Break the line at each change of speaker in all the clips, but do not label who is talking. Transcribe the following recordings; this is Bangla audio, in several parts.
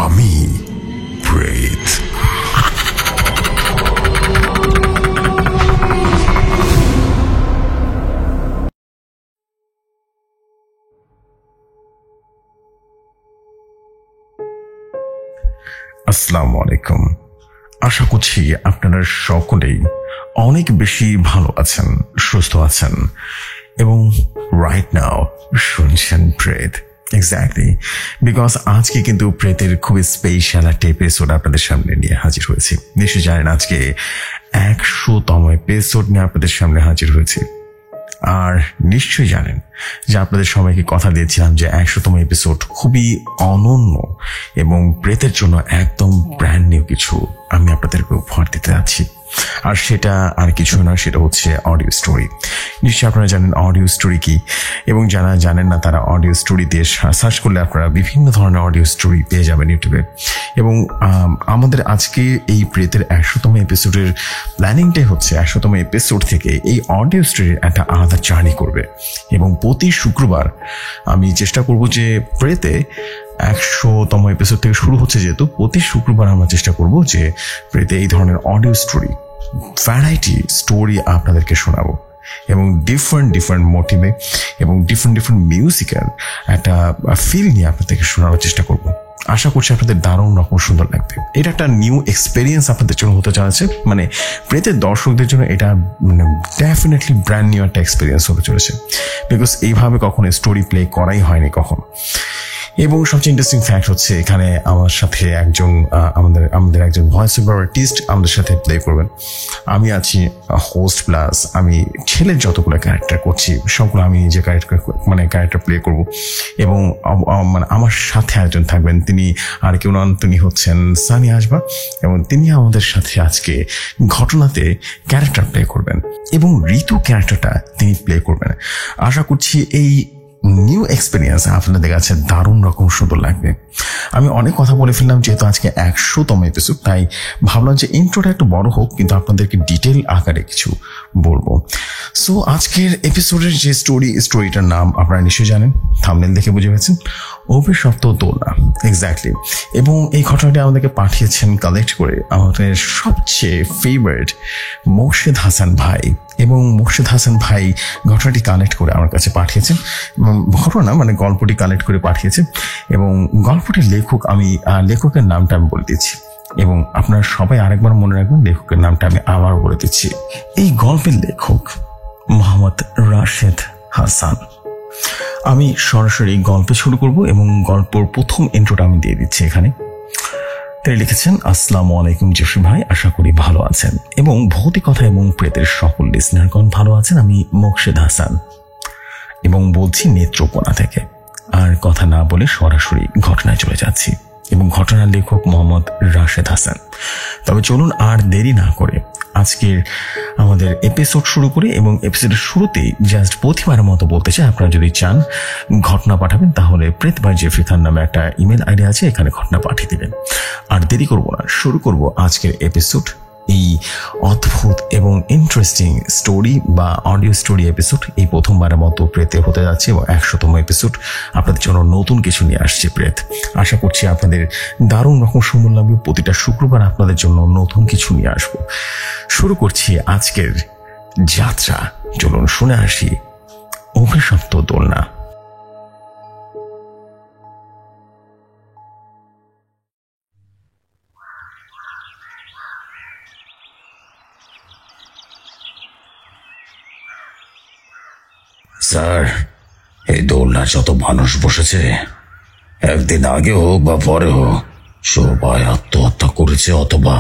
আমি প্রেত। আসসালামু আলাইকুম। আশা করছি আপনারা সকলেই অনেক বেশি ভালো আছেন, সুস্থ আছেন এবং রাইট নাও শুনছেন প্রেত। এক্স্যাক্টলি, বিকজ আজকে কিন্তু প্রেতের খুবই স্পেশাল একটা এপিসোড আপনাদের সামনে নিয়ে হাজির হয়েছি। নিশ্চয়ই জানেন আজকে 100তম এপিসোড নিয়ে আপনাদের সামনে হাজির হয়েছি। আর নিশ্চয়ই জানেন যে আপনাদের সবাইকে কথা দিয়েছিলাম যে 100তম এপিসোড খুবই অনন্য এবং প্রেতের জন্য একদম ব্র্যান্ড নিউ কিছু আমি আপনাদেরকে উপহার দিতে যাচ্ছি। আর সেটা আর কিছু না, সেটা হচ্ছে অডিও স্টোরি। নিশ্চয়ই আপনারা জানেন অডিও স্টোরি কি, এবং যারা জানেন না তারা অডিও স্টোরি দিয়ে সার্চ করলে আপনারা বিভিন্ন ধরনের অডিও স্টোরি পেয়ে যাবেন ইউটিউবে। এবং আমাদের আজকে এই প্রেতের 100তম এপিসোডের প্ল্যানিংটাই হচ্ছে 100তম এপিসোড থেকে এই অডিও স্টোরির একটা আলাদা জার্নি করবে। এবং প্রতি শুক্রবার আমি চেষ্টা করব যে প্রেতে 100তম এপিসোড থেকে শুরু হচ্ছে, যেহেতু প্রতি শুক্রবার আমরা চেষ্টা করব যে প্রেতে এই ধরনের অডিও স্টোরি, ভ্যারাইটি স্টোরি আপনাদেরকে শোনাবো এবং ডিফারেন্ট মোটিভে এবং ডিফারেন্ট মিউজিক্যাল একটা ফিল নিয়ে আপনাদেরকে শোনানোর চেষ্টা করব। আশা করছি আপনাদের দারুণ রকম সুন্দর লাগবে। এটা একটা নিউ এক্সপেরিয়েন্স আপনাদের জন্য হতে চলেছে, মানে প্রেতের দর্শকদের জন্য এটা মানে ডেফিনেটলি ব্র্যান্ড নিউ একটা এক্সপেরিয়েন্স হতে চলেছে, বিকজ এইভাবে কখনো স্টোরি প্লে করাই হয়নি কখন। এবং সবচেয়ে ইন্টারেস্টিং ফ্যাক্ট হচ্ছে এখানে আমার সাথে একজন আমাদের একজন ভয়েস ওভার আর্টিস্ট আমাদের সাথে প্লে করবেন। আমি আছি হোস্ট, প্লাস আমি ছেলের যতগুলো ক্যারেক্টার করছি সবগুলো আমি নিজে ক্যারেক্টার প্লে করব। এবং মানে আমার সাথে একজন থাকবেন, তিনি আর কেউ নন, তিনি হচ্ছেন সানি আসবা, এবং তিনি আমাদের সাথে আজকে ঘটনাতে ক্যারেক্টার প্লে করবেন এবং ঋতু ক্যারেক্টারটা তিনি প্লে করবেন। আশা করছি এই নিউ এক্সপিরিয়েন্স আপনাদের কাছে দারুণ রকম সুন্দর লাগবে। আমি অনেক কথা বলে ফেললাম, যেহেতু আজকে 100তম এপিসোড, তাই ভাবলাম যে ইন্ট্রোটা একটু বড় হোক, কিন্তু আপনাদেরকে ডিটেল আকারে কিছু বলবো। সো আজকের এপিসোডের যে স্টোরিটার নাম আপনারা নিশ্চয়ই জানেন, থাম্বনেল দেখে বুঝে গেছেন, অভিশপ্ত দোলনা। এক্স্যাক্টলি। এবং এই ঘটনাটি আমাদেরকে পাঠিয়েছেন কালেক্ট করে আমাদের সবচেয়ে ফেভারিট মোর্শেদ হাসান ভাই। এবং মোর্শেদ হাসান ভাই ঘটনাটি কালেক্ট করে আমার কাছে পাঠিয়েছেন, ঘটনা মানে গল্পটি কালেক্ট করে পাঠিয়েছেন। এবং গল্পটির লেখকের নামটা আমি বলে দিচ্ছি, এবং আপনারা সবাই আরেকবার মনে রাখবেন লেখকের নামটা আমি আবার বলে দিচ্ছি। এই গল্পের লেখক মোহাম্মদ রাশেদ হাসান। আমি সরাসরি গল্পে শুরু করব এবং গল্পের প্রথম ইন্ট্রোটা আমি দিয়ে দিচ্ছি এখানে। তিনি লিখেছেন, আসসালামু আলাইকুম জসিম ভাই, আশা করি ভালো আছেন এবং ভৌতিকতা এবং প্রেতের সকল লিসনারগণ ভালো আছেন। আমি মোর্শেদ হাসান এবং বলছি নেত্রকোনা থেকে। আর কথা না বলে সরাসরি ঘটনায় চলে যাচ্ছি এবং ঘটনার লেখক মোহাম্মদ রাশেদ হাসান। তবে চলুন আর দেরি না করে আজকের আমাদের এপিসোড শুরু করি। এবং এপিসোডের শুরুতেই জাস্ট প্রতিবারের মতো বলতে চাই, আপনারা যদি চান ঘটনা পাঠাবেন তাহলে প্রেত বাই জেফরি খান নামে একটা ইমেল আইডি আছে, এখানে ঘটনা পাঠিয়ে দেবেন। আর দেরি করবো না, শুরু করব আজকের এপিসোড। এই অদ্ভুত এবং ইন্টারেস্টিং স্টোরি বা অডিও স্টোরি এপিসোড এই প্রথমবারের মতো প্রেতে হতে যাচ্ছে এবং 100তম এপিসোড আপনাদের জন্য নতুন কিছু নিয়ে আসছে প্রেত। আশা করছি আপনাদের দারুণ রকম সুন্দর লাগবে। প্রতিটা শুক্রবার আপনাদের জন্য নতুন কিছু নিয়ে আসবো। শুরু করছি আজকের যাত্রা। চলুন শুনে আসি অভিশপ্ত দোলনা।
স্যার, এই দোলনায় যত মানুষ বসেছে, একদিন আগে হোক বা পরে হোক, সবাই আত্মহত্যা করেছে অথবা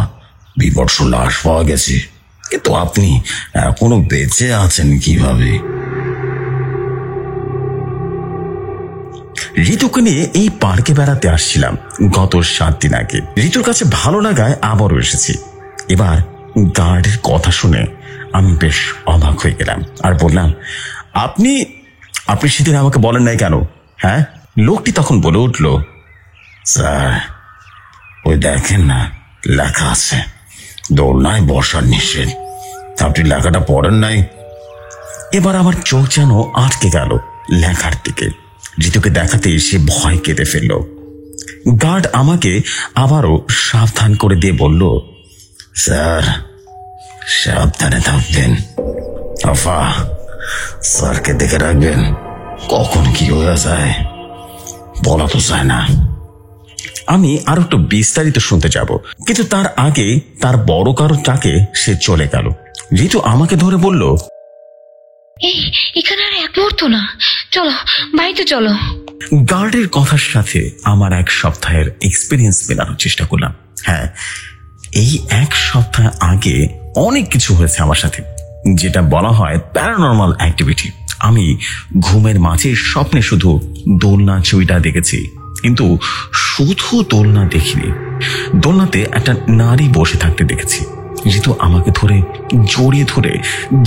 বিমর্ষ লাশ পাওয়া গেছে, কিন্তু আপনি এখনো বেঁচে আছেন কিভাবে?
ঋতুকে নিয়ে এই পার্কে বেড়াতে আসছিলাম গত 7 দিন আগে। ঋতুর কাছে ভালো লাগায় আবারও এসেছি। এবার গার্ডের কথা শুনে আমি বেশ অবাক হয়ে গেলাম আর বললাম, আপনি সেদিন আমাকে বলেন নাই কেন? হ্যাঁ? লোকটি তখন বলে উঠল,
স্যার, ওই দেখেন না, লেখা আছে দোলনায় বসার নিষেধ। আপনি লেখাটা পড়েন নাই?
এবার আমার চোখ যেন আটকে গেল লেখার দিকে। ঋতুকে দেখাতে সে ভয় কেঁদে ফেলল গার্ড আমাকে আবারও সাবধান করে দিয়ে বলল,
স্যার সাবধানে থাকবেন। আফা স্যারকে দেখে রাখবেন, কখন কি হয়ে যায় বলা তো যায় না।
আমি আরো একটু বিস্তারিত শুনতে যাব, কিন্তু তার আগে তার বড় কারো টাকে সে চলে গেল। ঋতু আমাকে ধরে বলল,
এই এখানে আর এক মুহূর্ত না, চলো বাড়িতে চলো।
গার্ডের কথার সাথে আমার এক সপ্তাহের এক্সপিরিয়েন্স মেলানোর চেষ্টা করলাম। হ্যাঁ, এই এক সপ্তাহ আগে অনেক কিছু হয়েছে আমার সাথে, যেটা বলা হয় প্যারানর্মাল অ্যাক্টিভিটি। আমি ঘুমের মাঝে স্বপ্নে শুধু দোলনা ছবিটা দেখেছি, কিন্তু শুধু দোলনা দেখিনি, দোলনাতে একটা নারী বসে থাকতে দেখেছি। ঋতু আমাকে ধরে জড়িয়ে ধরে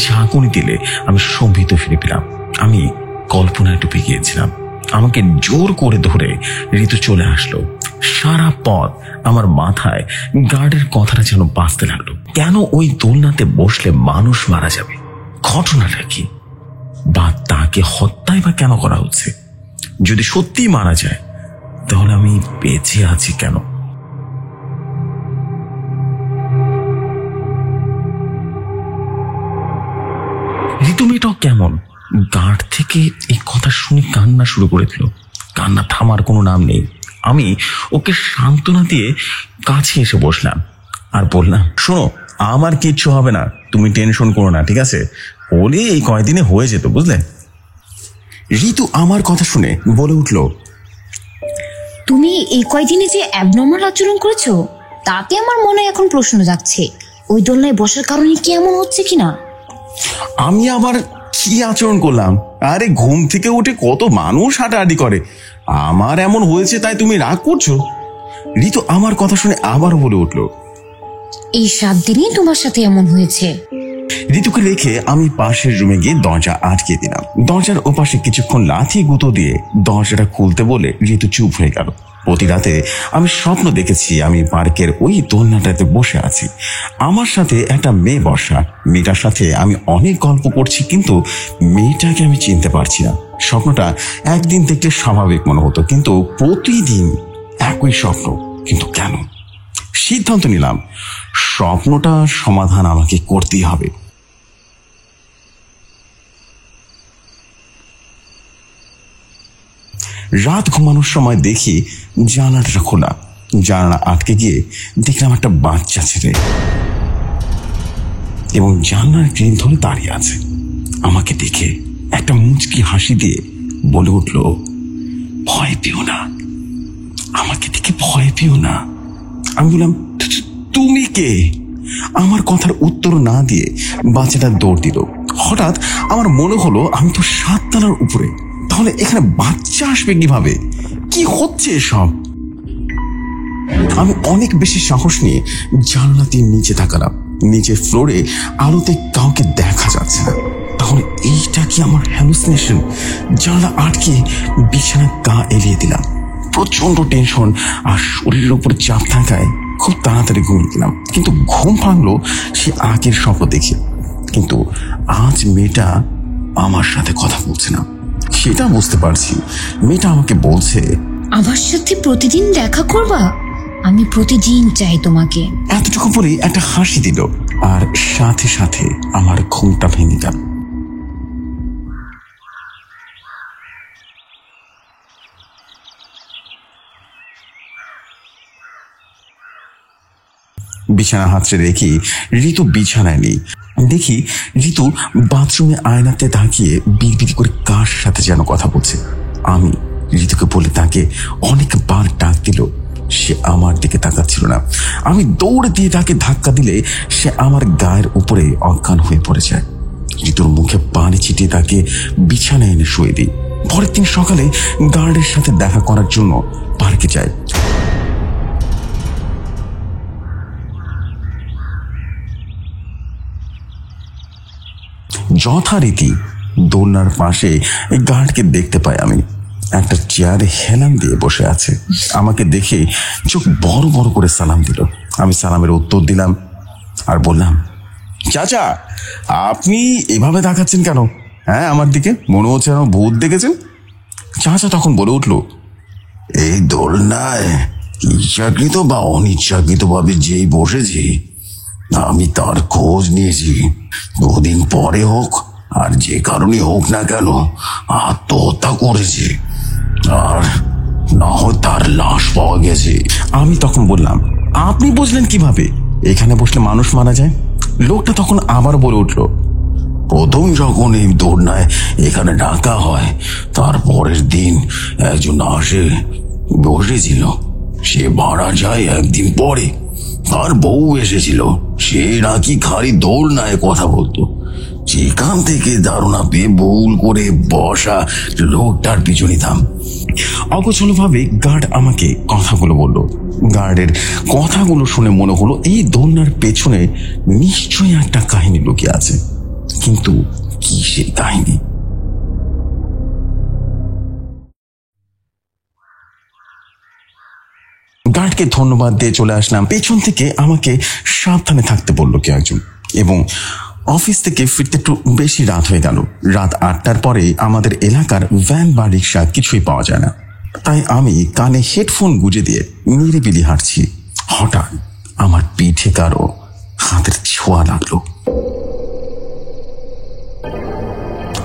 ঝাঁকুনি দিলে আমি সম্ভিত ফিরে পেলাম। আমি কল্পনায় ডুবে গিয়েছিলাম। আমাকে জোর করে ধরে ঋতু চলে আসলো। সারা পথ আমার মাথায় গার্ডের কথাটা যেন বাঁচতে লাগলো। কেন ওই দোলনাতে বসলে মানুষ মারা যাবে? ঘটনাটা কি? বা তাকে হত্যাই বা কেন করা হচ্ছে? যদি সত্যি মারা যায় তাহলে আমি বেঁচে আছি কেন? ঋতু মেয়েটাও কেমন, গার্ড থেকে এই কথা শুনে কান্না শুরু করে দিল। কান্না থামার কোনো নাম নেই। আমি ওকে সান্ত্বনা দিয়ে কাছে এসে বসলাম আর বললাম, শোনো, আমার কিচ্ছু হবে না, তুমি টেনশন করো না, ঠিক আছে? হলে এই কয়দিনে হয়ে যেত, বুঝলে? ঋতু আমার কথা শুনে বলে উঠল,
তুমি এই কয়দিনে যে অ্যাবনর্মাল আচরণ করেছো তাতে আমার মনে এখন প্রশ্ন জাগছে, ওই দোলনায় বসার কারণে কি এমন হচ্ছে কিনা।
আমি আবার কি আচরণ করলাম? আরে ঘুম থেকে উঠে কত মানুষ হাঁটাহাঁটি করে, আমার এমন হয়েছে তাই তুমি রাগ করছো? ঋতু আমার কথা শুনে আবার বলে উঠল,
এই 7 দিনই তোমার সাথে এমন হয়েছে।
ঋতুকে রেখে আমি পাশের রুমে গিয়ে দরজা আটকে দিলাম। দরজার ওপাশে কিছুক্ষণ লাথি গুঁতো দিয়ে দরজাটা খুলতে বলে ঋতু চুপ হয়ে গেল। প্রতি রাতে আমি স্বপ্ন দেখেছি আমি পার্কের ওই দোলনাটাতে বসে আছি, আমার সাথে একটা মেয়ে বসা। মেয়েটার সাথে আমি অনেক গল্প করছি, কিন্তু মেয়েটাকে আমি চিনতে পারছি না। স্বপ্নটা একদিন দেখলে স্বাভাবিক মনে হতো, কিন্তু প্রতিদিন একই স্বপ্ন। কিন্তু কেন? সিদ্ধান্ত নিলাম স্বপ্নটা সমাধান আমাকে করতেই হবে। রাত ঘুমানোর সময় দেখি জানালাটা খোলা। জানালা আটকে গিয়ে দেখলাম একটা বাচ্চা ছেলে এবং জানলার গ্রিল ধরে দাঁড়িয়ে আছে। আমাকে দেখে একটা মুচকি হাসি দিয়ে বলে উঠল, ভয় পেও না, আমাকে দেখে ভয় পেও না। আমি বললাম, তুমি কে? আমার কথার উত্তর না দিয়ে বাচ্চাটা দৌড় দিল। হঠাৎ আমার মনে হলো আমি তো 7 তলার উপরে, তাহলে এখানে বাচ্চা আসবে কিভাবে? কি হচ্ছে এসব? আমি অনেক বেশি সাহস নিয়ে জানলা দিয়ে নিচে তাকালাম। নিচে ফ্লোরে আলোতে কাউকে দেখা যাচ্ছে না। তাহলে এইটা কি আমার হ্যালুসিনেশন? জানলা আটকে বিছানা গা এলিয়ে দিলাম। প্রচন্ড টেনশন আর শরীরের উপর চাপ থাকায় খুব তাড়াতাড়ি ঘুমিয়ে গেলাম। কিন্তু ঘুম ভাঙলো সে আগের স্বপ্ন দেখে। কিন্তু আজ মেয়েটা আমার সাথে কথা বলছে না, সেটা বুঝতে পারছি। মেয়েটা আমাকে বলছে,
আমার সাথে প্রতিদিন দেখা করবা? আমি প্রতিদিন চাই তোমাকে।
এতটুকু বলেই একটা হাসি দিল আর সাথে সাথে আমার ঘুমটা ভেঙে গেল। বিছানা হাতড়ে দেখি ঋতু বিছানায় নেই। দেখি ঋতু বাথরুমে আয়নাতে তাকিয়ে বিড়বিড় করে কার সাথে যেন কথা বলছে। আমি ঋতুকে বলে তাকে অনেকবার ডাক দিল, সে আমার দিকে তাকাচ্ছিল না। আমি দৌড়ে দিয়ে তাকে ধাক্কা দিলে সে আমার গায়ের উপরে অজ্ঞান হয়ে পড়ে যায়। ঋতুর মুখে পানি ছিটিয়ে তাকে বিছানায় এনে শুয়ে দিই। পরের দিন সকালে গার্ডের সাথে দেখা করার জন্য পার্কে যাই। যথারীতি দোলনার পাশে গার্ডকে দেখতে পাই। আমি একটা চেয়ারে হেলান দিয়ে বসে আছে। আমাকে দেখে চোখ বড় বড় করে সালাম দিল। আমি সালামের উত্তর দিলাম আর বললাম, চাচা আপনি এভাবে তাকাচ্ছেন কেন? হ্যাঁ, আমার দিকে মনে হচ্ছে ভূত দেখেছেন। চাচা তখন বলে উঠল,
এই দোলনায় ইচ্ছাকৃত বা অনিচ্ছাকৃত ভাবে যেই বসেছি, আমি তার খোঁজ নিয়েছি। দুদিন পরে হোক আর যে কারণে হোক না কেন, আত্মহত্যা করেছে। আর না হয় তার লাশ পাওয়া গেছে।
আমি তখন বললাম, আপনি বুঝলেন কিভাবে এখানে বসলে মানুষ মারা যায়? লোকটা তখন আবার বলে উঠল,
প্রথম যখন এই দোলনায় এখানে ডাকা হয়, তার পরের দিন একজন আসে বসেছিল। সে মারা যায় একদিন পরে। তার বউ এসেছিল, সে নাকি খালি দোলনায় কথা বলতো। যেখান থেকে ধারণা পেয়ে ভুল করে বসা লোকটার পিছু নিতাম।
অগোছলভাবে গার্ড আমাকে কথাগুলো বলল। গার্ডের কথাগুলো শুনে মনে হলো এই দোলনার পেছনে নিশ্চয়ই একটা কাহিনী লুকিয়ে আছে। কিন্তু কি সেই কাহিনী? গার্ডকে ধন্যবাদ দিয়ে চলে আসলাম। পেছন থেকে আমাকে সাবধানে থাকতে বলল কেউ একজন, এবং অফিস থেকে ফিরতে একটু বেশি রাত হয়ে গেল। রাত 8টার পরে আমাদের এলাকার ভ্যান বা রিক্সা কিছুই পাওয়া যায় না। তাই আমি কানে হেডফোন গুঁজে দিয়ে নিরিবিলি হাঁটছি। হঠাৎ আমার পিঠে কারো হাতের ছোঁয়া লাগলো।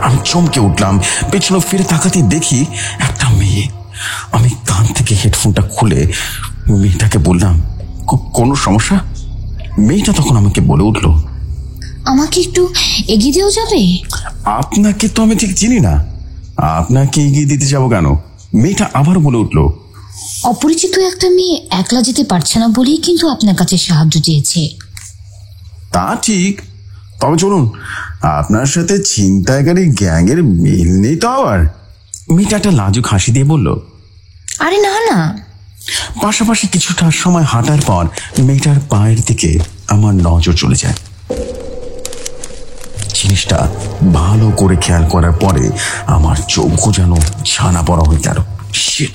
আমি চমকে উঠলাম। পেছনে ফিরে তাকাতে দেখি একটা মেয়ে। আমি কান থেকে হেডফোনটা খুলে মেয়েটাকে বললাম, কোনো সমস্যা? মেয়েটা তখন আমাকে বলে উঠল,
আমাকে একটু এগিয়ে দেওয়া যাবে?
আপনাকে তো আমি ঠিক চিনি না, আপনাকে এগিয়ে দিতে যাবো কেন? মেয়েটা আবার বলে উঠল,
অপরিচিত একটা মেয়ে একলা যেতে পারছে না বলেই কিন্তু আপনার কাছে সাহায্য চেয়েছে।
তা ঠিক, তবে চলুন, আপনার সাথে ছিনতাইকারী গ্যাংয়ের মিল নেই তো আবার? মেয়েটা একটা লাজুক হাসি দিয়ে বলল,
আরে না না।
পাশাপাশি কিছুটা সময় হাঁটার পর মেয়েটার পায়ের দিকে আমার নজর চলে যায়। জিনিসটা ভালো করে খেয়াল করার পরে আমার চোখও যেন ছানা পড়া হয়ে গেল। শিট,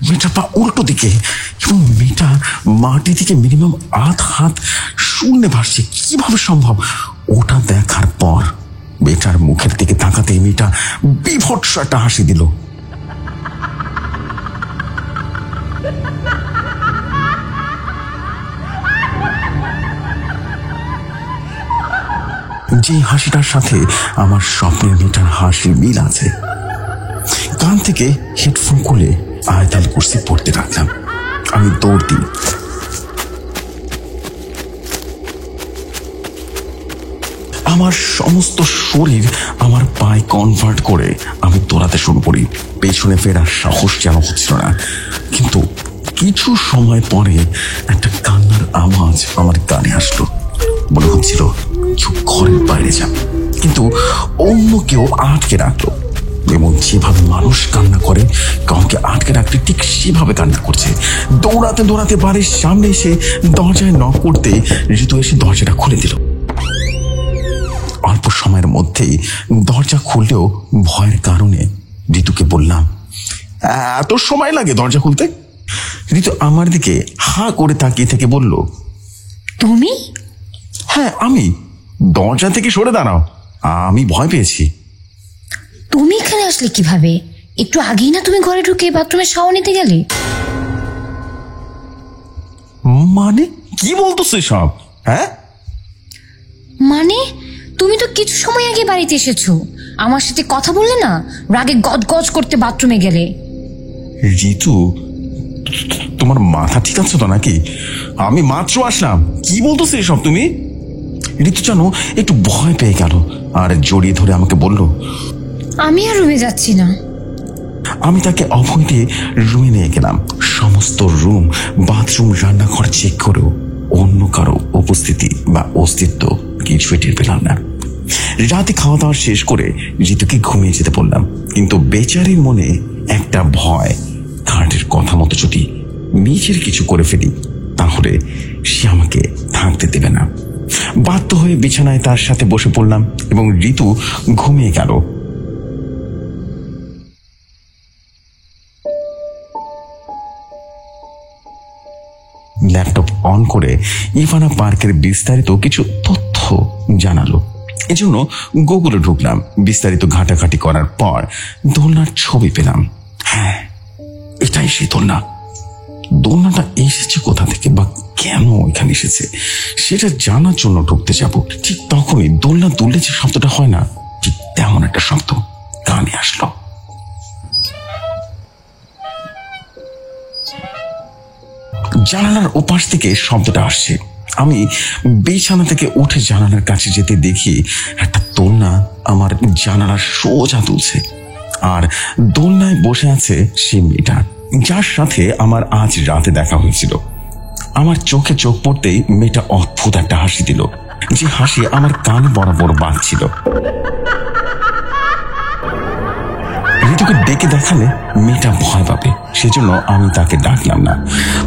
মেয়েটার পা উল্টো দিকে, এবং মেয়েটা মাটি থেকে মিনিমাম আধ হাত শূন্যে ভাসছে। কিভাবে সম্ভব? ওটা দেখার পর মেয়েটার মুখের দিকে তাকাতে মেয়েটা বিভৎস একটা হাসি দিল। যে হাসিটার সাথে আমার স্বপ্নের মেয়েটার হাসির মিল আছে। কান থেকে হেডফোন খুলে আয়াতুল কুরসি পড়তে রাখলাম। আমি দৌড় দিই। আমার সমস্ত শরীর আমার পায়ে কনভার্ট করে আমি দৌড়াতে শুরু করি। পেছনে ফেরার সাহস যেন হচ্ছিল না। কিন্তু কিছু সময় পরে একটা কান্নার আওয়াজ আমার কানে আসলো। মনে হচ্ছিল কেউ ঘরের বাইরে যান, কিন্তু অন্য কেউ আটকে রাখলো। এবং যেভাবে মানুষ কান্না করে কাউকে আটকে রাখতে, ঠিক সেভাবে কান্না করছে। দৌড়াতে দৌড়াতে বাড়ির সামনে এসে দরজায় নক করতে ঋতু এসে দরজাটা খুলে দিল। অল্প সময়ের মধ্যেই দরজা খুললেও ভয়ের কারণে ঋতুকে বললাম, এত সময় লাগে দরজা খুলতে? ঋতু আমার দিকে হা করে তাকিয়ে থেকে বলল,
তুমি?
হ্যাঁ আমি। দরজা থেকে সরে দাঁড়াও, আমি ভয় পেয়েছি।
তুমি এখানে আসলে কিভাবে? একটু আগেই না তুমি ঘরে ঢুকে বাথরুমে শাওয়ার নিতে গেলে?
মানে কি বলতেছো সব? হ্যাঁ
মানে তুমি তো কিছু সময় আগে বাড়িতে এসেছো, আমার সাথে কথা বললে না, রাগে গজগজ করতে বাথরুমে গেলে।
ঋতু, তোমার মাথা ঠিক আছে তো নাকি? আমি মাত্র আসলাম, কি বলতেছো এসব তুমি? ঋতু জানো একটু ভয় পেয়ে গেল আর জড়িয়ে ধরে আমাকে বলল,
আমি আর রুমে যাচ্ছি না।
আমি তাকে অভয় দিয়ে রুমে নিয়ে গেলাম। সমস্ত রুম, বাথরুম, রান্নাঘর চেক করেও অন্য কারো উপস্থিতি বা অস্তিত্ব কিছুই টের পেলাম না। রাতে খাওয়া দাওয়া শেষ করে ঋতুকে ঘুমিয়ে যেতে বললাম, কিন্তু বেচারির মনে একটা ভয়, খাটের কথা মতো যদি নিজের কিছু করে ফেলি তাহলে সে আমাকে থাকতে দেবে না। বাধ্য হয়ে বিছানায় তার সাথে বসে পড়লাম এবং ঋতু ঘুমিয়ে গেল। ল্যাপটপ অন করে ইভানা পার্কের বিস্তারিত কিছু তথ্য জানালো। এজন্য গুগলে ঢুকলাম। বিস্তারিত ঘাটাঘাটি করার পর দোলনার ছবি পেলাম। হ্যাঁ, এটাই সেই দোলনা। দোলনাটা এসেছে কোথা থেকে বা কেন এখানে এসেছে সেটা জানার জন্য ঢুকতে যাব। ঠিক তখনই দোলনা দুললে যে শব্দটা হয় না, ঠিক তেমন একটা শব্দ কানে আসলো। জানালার ওপাশ থেকে শব্দটা আসছে। আমি বিছানা থেকে উঠে জানালার কাছে যেতে দেখি একটা দোলনা আমার জানালার সোজা তুলছে, আর দোলনায় বসে আছে সেই মেয়েটা যার সাথে আমার আজ রাতে দেখা হয়েছিল। আমার চোখে চোখ পড়তেই মেয়েটা অদ্ভুত একটা হাসি দিল, যে হাসি আমার কান বরাবর বাজছিল। ঋতুকে ডেকে দেখালে মেয়েটা ভয় পাবে, সেজন্য আমি তাকে ডাকলাম না।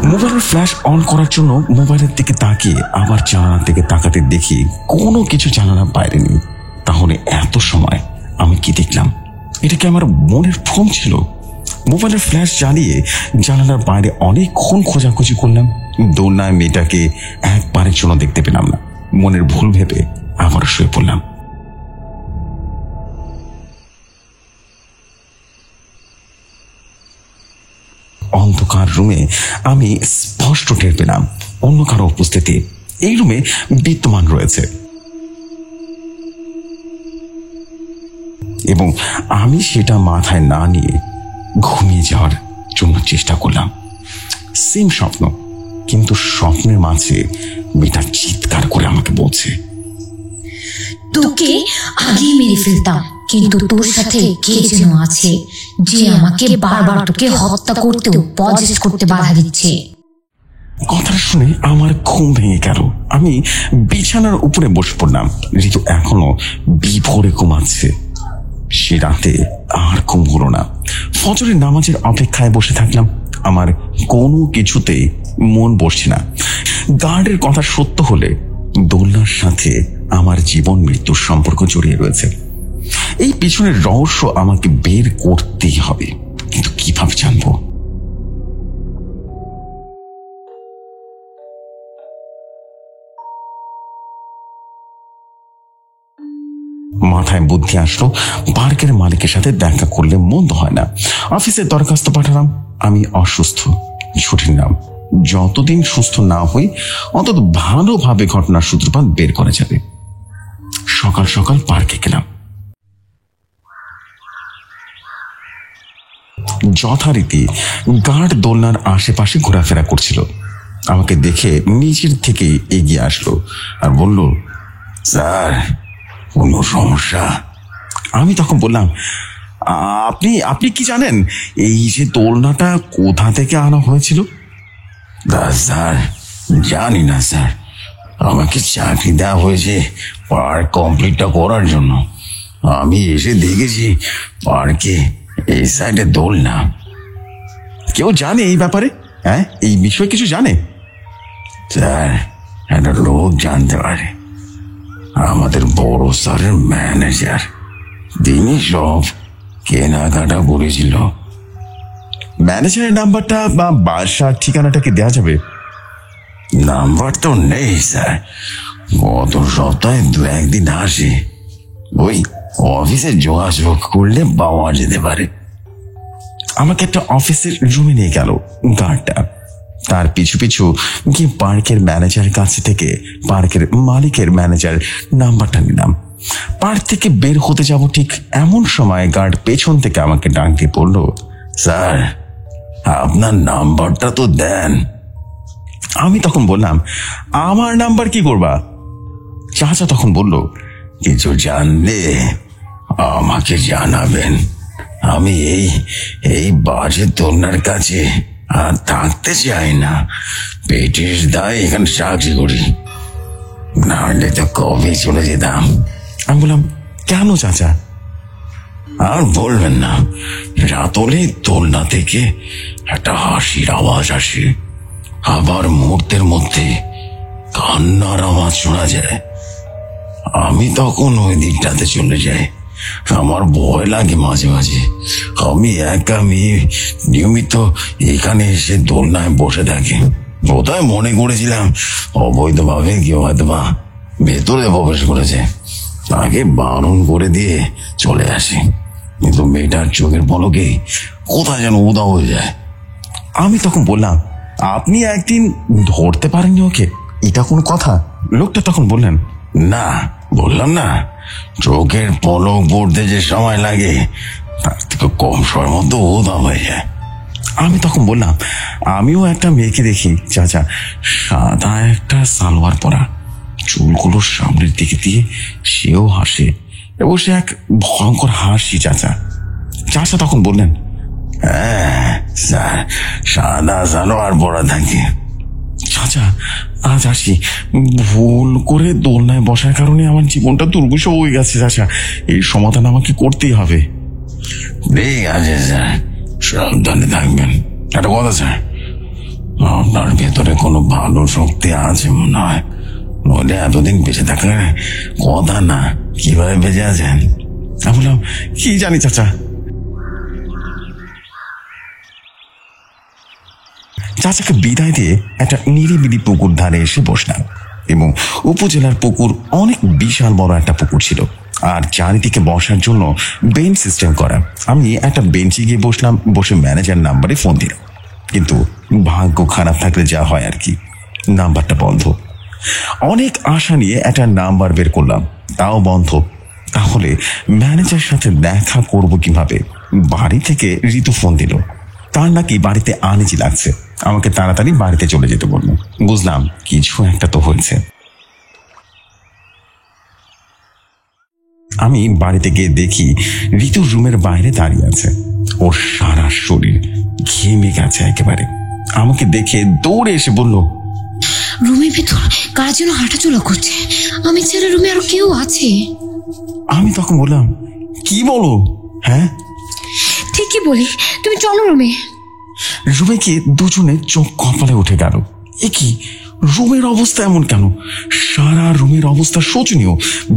মোবাইলের ফ্ল্যাশ অন করার জন্য মোবাইলের দিকে তাকিয়ে আবার জানালার দিকে তাকাতে দেখি কোনো কিছু জানালার বাইরে নেই। তাহলে এত সময় আমি কি দেখলাম? এটা কি আমার মনের ভ্রম ছিল? মোবাইলের ফ্ল্যাশ জ্বালিয়ে জানালার বাইরে অনেকক্ষণ খোঁজাখুঁজি করলাম, দোলনায় মেয়েটাকে একবারের জন্য দেখতে পেলাম না। মনের ভুল ভেবে আবার শুয়ে পড়লাম। অন্ধকার রুমে আমি স্পষ্ট টের পেলাম অন্য কারো উপস্থিতি এই রুমে বিদ্যমান রয়েছে, এবং আমি সেটা মাথায় না নিয়ে ঘুমিয়ে যাওয়ার জন্য চেষ্টা করলাম। সেম স্বপ্ন, কিন্তু স্বপ্নের মাঝে মেয়েটা চিৎকার করে আমাকে বলছে,
তোকে আগে মেরে ফেলতাম, কিন্তু তোর সাথে কে যেন আছে যে আমাকে বারবার তোকে হত্যা করতেও পজেস করতে বাধা দিচ্ছে।
কথাটা শুনে আমার ঘুম ভেঙে গেল। আমি বিছানার উপরে বসে পড়লাম। ঋতু এখনো বিভোরে ঘুমাচ্ছে। সে রাতে আর ঘুম হলো না। ফজরের নামাজের অপেক্ষায় বসে থাকলাম। আমার কোনো কিছুতেই মন বসছে না। গার্ডের কথা সত্য হলে দোলনার সাথে আমার জীবন মৃত্যুর সম্পর্ক জড়িয়ে রয়েছে। এই পিছনের রহস্য আমাকে বের করতেই হবে, কিন্তু কিভাবে জানবো? মাথায় বুদ্ধি আসলো, পার্কের মালিকের সাথে দেখা করলে মন্দ হয় না। অফিসে দরখাস্ত পাঠালাম, আমি অসুস্থ, ছুটি নিলাম। যতদিন সুস্থ না হই অন্তত ভালোভাবে ঘটনার সূত্রপাত বের করা যাবে। সকাল সকাল পার্কে গেলাম। যথারীতি গার্ড দোলনার আশেপাশে ঘোরাফেরা করছিল। আমাকে দেখে নিজের থেকে এগিয়ে আসলো আর বলল,
স্যার, কোনো সমস্যা?
আমি তখন বললাম, আপনি কি জানেন এই যে দোলনাটা কোথা থেকে আনা হয়েছিল?
স্যার, জানি না স্যার। আমাকে চাকরি দেওয়া হয়েছে পার্ক কমপ্লিটটা করার জন্য। আমি এসে দেখেছি পার্কে এই সাইডে দোলনা।
কেউ জানে এই ব্যাপারে? হ্যাঁ, এই বিষয়ে কিছু জানে?
স্যার, একটা লোক জানতে পারে, আমাদের বড় স্যারের ম্যানেজার। তিনি সব কেনাকাটা করেছিল।
ম্যানেজারের নাম্বারটা বা বাসার ঠিকানাটা কি দেওয়া যাবে?
নাম্বার তো নেই স্যার। গত সপ্তাহে 2-1 দিন আসে। ওই অফিসে যোগাযোগ করলে পাওয়া যেতে পারে।
আমাকে একটা অফিসের রুমে নিয়ে গেল গার্ডটা। তার পিছু পিছু গিয়ে পার্কের ম্যানেজারের কাছে থেকে পার্কের মালিকের ম্যানেজার নাম্বারটা নিলাম। পার্ক থেকে বের হতে যাব, ঠিক এমন সময় গার্ড পেছন থেকে আমাকে ডাক দিয়ে পড়ল,
স্যার, আপনার নাম্বারটা তো দেন।
আমি তখন বললাম, আমার নাম্বার কি করবা? চাচা তখন বলল,
কিছু জানলে আমাকে জানাবেন। আমি এই বাজে দোলনার কাছে আর থাকতে চাই না। পেটের দায় এখানে চাকরি করি, নাহলে তো কবে চলে যেতাম।
আমি বললাম, কেন চাচা?
আর বলবেন না, রাত হলে দোলনা থেকে একটা হাসির আওয়াজ আসে, আবার মুহূর্তের মধ্যে কান্নার আওয়াজ শোনা যায়। আমি তখন ওই দিকটাতে চলে যাই। আমার ভয় লাগে মাঝে মাঝে। আমি একা মেয়ে নিয়মিত এখানে এসে দোলনায় বসে থাকি। কোথায় মনে করেছিলাম অবৈধভাবে কেউ হয়তো বা ভেতরে প্রবেশ করেছে, তাকে বারণ করে দিয়ে চলে আসি। কিন্তু মেয়েটার চোখের পলকে কোথায় যেন উদা হয়ে যায়।
আমি তখন বললাম, আপনি একদিন ধরতে পারেননি ওকে, এটা কোনো কথা? লোকটা তখন বললেন,
না, বললাম না, চোখের পলক পড়তে যে সময় লাগে তার থেকে কম সময়ের মধ্যে ওদা হয়ে যায়।
আমি তখন বললাম, আমিও একটা মেয়েকে দেখি চাচা, সাদা একটা সালোয়ার পরা, চুলগুলো সামনের দিকে দিয়ে সেও হাসে, এবং সে এক ভয়ঙ্কর হাসি চাচা। চাচা তখন বললেন,
হ্যাঁ, সাদা সালোয়ার পরা থাকে।
চাচা আজ আসি, ভুল করে দোলনায় বসার কারণে আমার জীবনটা দুর্বিষহ হয়ে গেছে চাচা, এই সমাধান আমাকে করতেই হবে।
ঠিক আছে স্যার, সাবধানে থাকবেন। একটা কথা স্যার, আপনার ভেতরে কোনো ভালো শক্তি আছে মনে হয়, নইলে এতদিন বেঁচে থাকার কথা না। কিভাবে বেঁচে আছেন?
আমি বললাম, কি জানি চাচা। চাচাকে বিদায় দিয়ে একটা নিরিবিলি পুকুর ধারে এসে বসলাম, এবং উপজেলার পুকুর অনেক বিশাল বড় একটা পুকুর ছিল, আর চারিদিকে বসার জন্য বেঞ্চ সিস্টেম করা। আমি একটা বেঞ্চে গিয়ে বসলাম, বসে ম্যানেজার নাম্বারে ফোন দিলাম, কিন্তু ভাগ্য খারাপ থাকলে যা হয় আর কি, নাম্বারটা বন্ধ। অনেক আশা নিয়ে একটা নাম্বার বের করলাম, তাও বন্ধ। তাহলে ম্যানেজার সাথে দেখা করব কিভাবে? বাড়ি থেকে ঋতু ফোন দিল, তার নাকি বাড়িতে আনিজি লাগছে, আমাকে তাড়াতাড়ি বাড়িতে চলে যেতে বললো। বুঝলাম কিছু একটা তো হয়েছে। আমি বাড়িতে গিয়ে দেখি ঋতুর রুমের বাইরে দাঁড়িয়ে আছে, ওর সারা শরীর ঘেমে গেছে একেবারে। আমাকে দেখে দৌড়ে এসে বলল,
রুমের ভিতর কার যেন হাঁটাচলা করছে, আমি ছেড়ে রুমে আরো কেউ আছে।
আমি তখন বললাম, কি বলো? হ্যাঁ
ঠিকই বলি, তুমি চলো রুমে।
রুমে গিয়ে দুজনে চোখ কপালে উঠে গেল। এ কি, রুমের অবস্থা এমন কেন? সারা রুমের অবস্থা শোচনীয়,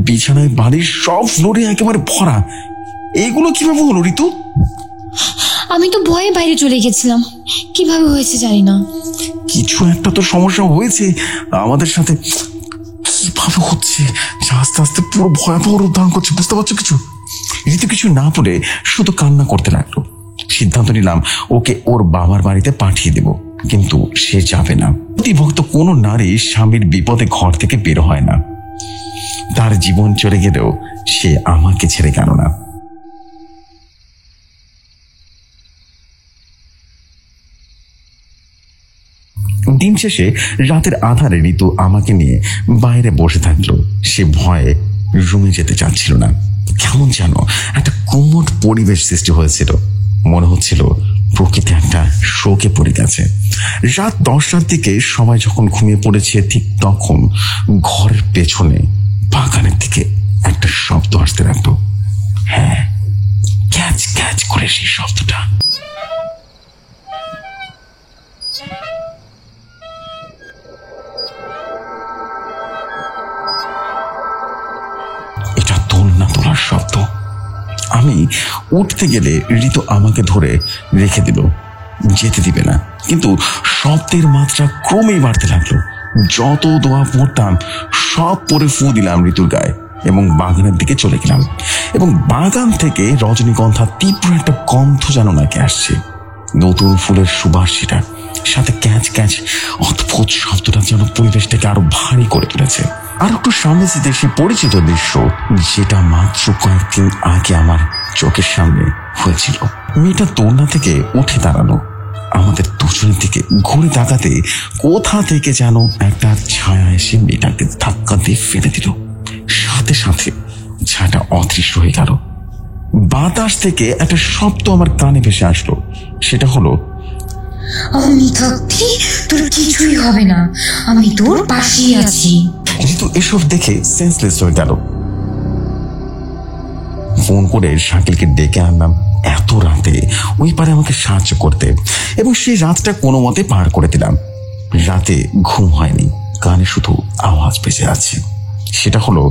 বিছানায় বাড়ির সব ফ্লোরে একেবারে ভরা। এগুলো কিভাবে হলো ঋতু?
আমি তো ভয়ে বাইরে চলে গেছিলাম, কিভাবে হয়েছে জানি না।
কিছু একটা তো সমস্যা হয়েছে আমাদের সাথে, কিভাবে হচ্ছে আস্তে আস্তে পুরো ভয়াবহ রূপ ধারণ করছে, বুঝতে পারছো কিছু? ঋতু কিছু না বলে শুধু কান্না করতে লাগলো। সিদ্ধান্ত নিলাম ওকে ওর বাবার বাড়িতে পাঠিয়ে দেব, কিন্তু সে যাবে না। প্রতিভক্ত কোনো নারী স্বামীর বিপদে ঘর থেকে বের হয় না, তার জীবন চলে গেলেও সে আমাকে ছেড়ে গেল না। দিন শেষে রাতের আধারে ঋতু আমাকে নিয়ে বাইরে বসে থাকলো। সে ভয়ে রুমে যেতে চাচ্ছিল না। কেমন যেন একটা কুমট পরিবেশ সৃষ্টি হয়েছিল, মনে হচ্ছিল প্রকৃতি একটা শোকে পড়ে গেছে। রাত 10টার দিকে সবাই যখন ঘুমিয়ে পড়েছে, ঠিক তখন ঘরের পেছনে বাগানের দিকে একটা শব্দ আসতে লাগলো। হ্যাঁ, ক্যাচ ক্যাচ করে সেই শব্দটা। এটা দোলনা তোলার শব্দ। আমি উঠতে গেলে ঋতু আমাকে ধরে রেখে দিল, যেতে দিবে না। কিন্তু শব্দের মাত্রা ক্রমেই বাড়তে লাগলো। যত দোয়া পড়তাম সব পরে ফু দিলাম ঋতুর গায়ে এবং বাগানের দিকে চলে গেলাম। এবং বাগান থেকে রজনীগন্ধা তীব্র একটা গন্ধ যেন নাকি আসছে, নতুন ফুলের সুবাস সেটা, সাথে ক্যাচ ক্যাচ অদ্ভুত শব্দটা যেন পরিবেশটাকে আরো ভারী করে তুলেছে। আর একটু সামনে যেতে সে পরিচিত দৃশ্য, যেটা মাত্র কয়েকদিন আগে আমার চোখের সামনে হয়েছিল। মেয়েটা দোলনা থেকে উঠে দাঁড়ানো, আমাদের দুজনের দিকে ঘুরে তাকাতে কোথা থেকে যেন একটা ছায়া এসে মেয়েটাকে ধাক্কা দিয়ে ফেলে দিল। সাথে সাথে ছায়াটা অদৃশ্য হয়ে গেল। বাতাস থেকে একটা শব্দ আমার কানে ভেসে আসলো, সেটা হলো,
আমি থাকতে তোর কিছুই হবে না, আমি তোর পাশেই আছি।
ঋতু এসব দেখে সেন্সলেস হয়ে গেল। ফোন করে শাকিলকে ডেকে আনলাম এত রাতে ওই পারে আমাকে সাহায্য করতে, এবং সেই রাতটা কোনো মতে পার করে দিলাম। রাতে ঘুম হয়নি, কানে শুধু আওয়াজ বেজে আছে। সেটা হলো,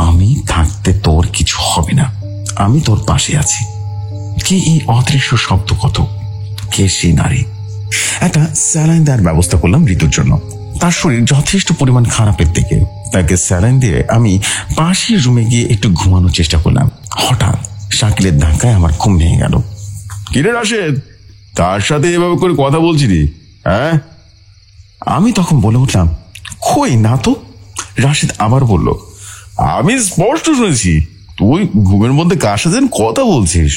আমি থাকতে তোর কিছু হবে না, আমি তোর পাশে আছি। কে এই অদৃশ্য শব্দ? কত কে সেই নারী? একটা স্যালাইন দেওয়ার ব্যবস্থা করলাম ঋতুর জন্য। তার শরীর যথেষ্ট পরিমাণ খারাপের দিকে, তাকে স্যালাইন দিয়ে আমি পাশের রুমে গিয়ে একটু ঘুমানোর চেষ্টা করলাম। হঠাৎ শাকিলের ধাক্কায় আমার ঘুম ভেঙে গেল। কিরে রাশেদ,
কার সাথে এভাবে করে কথা বলছিলি? হ্যাঁ?
আমি তখন বলে উঠলাম, কই না তো। রাশেদ আবার বলল,
আমি স্পষ্ট শুনেছি তুই ঘুমের মধ্যে কার সাথে যেন কথা বলছিস।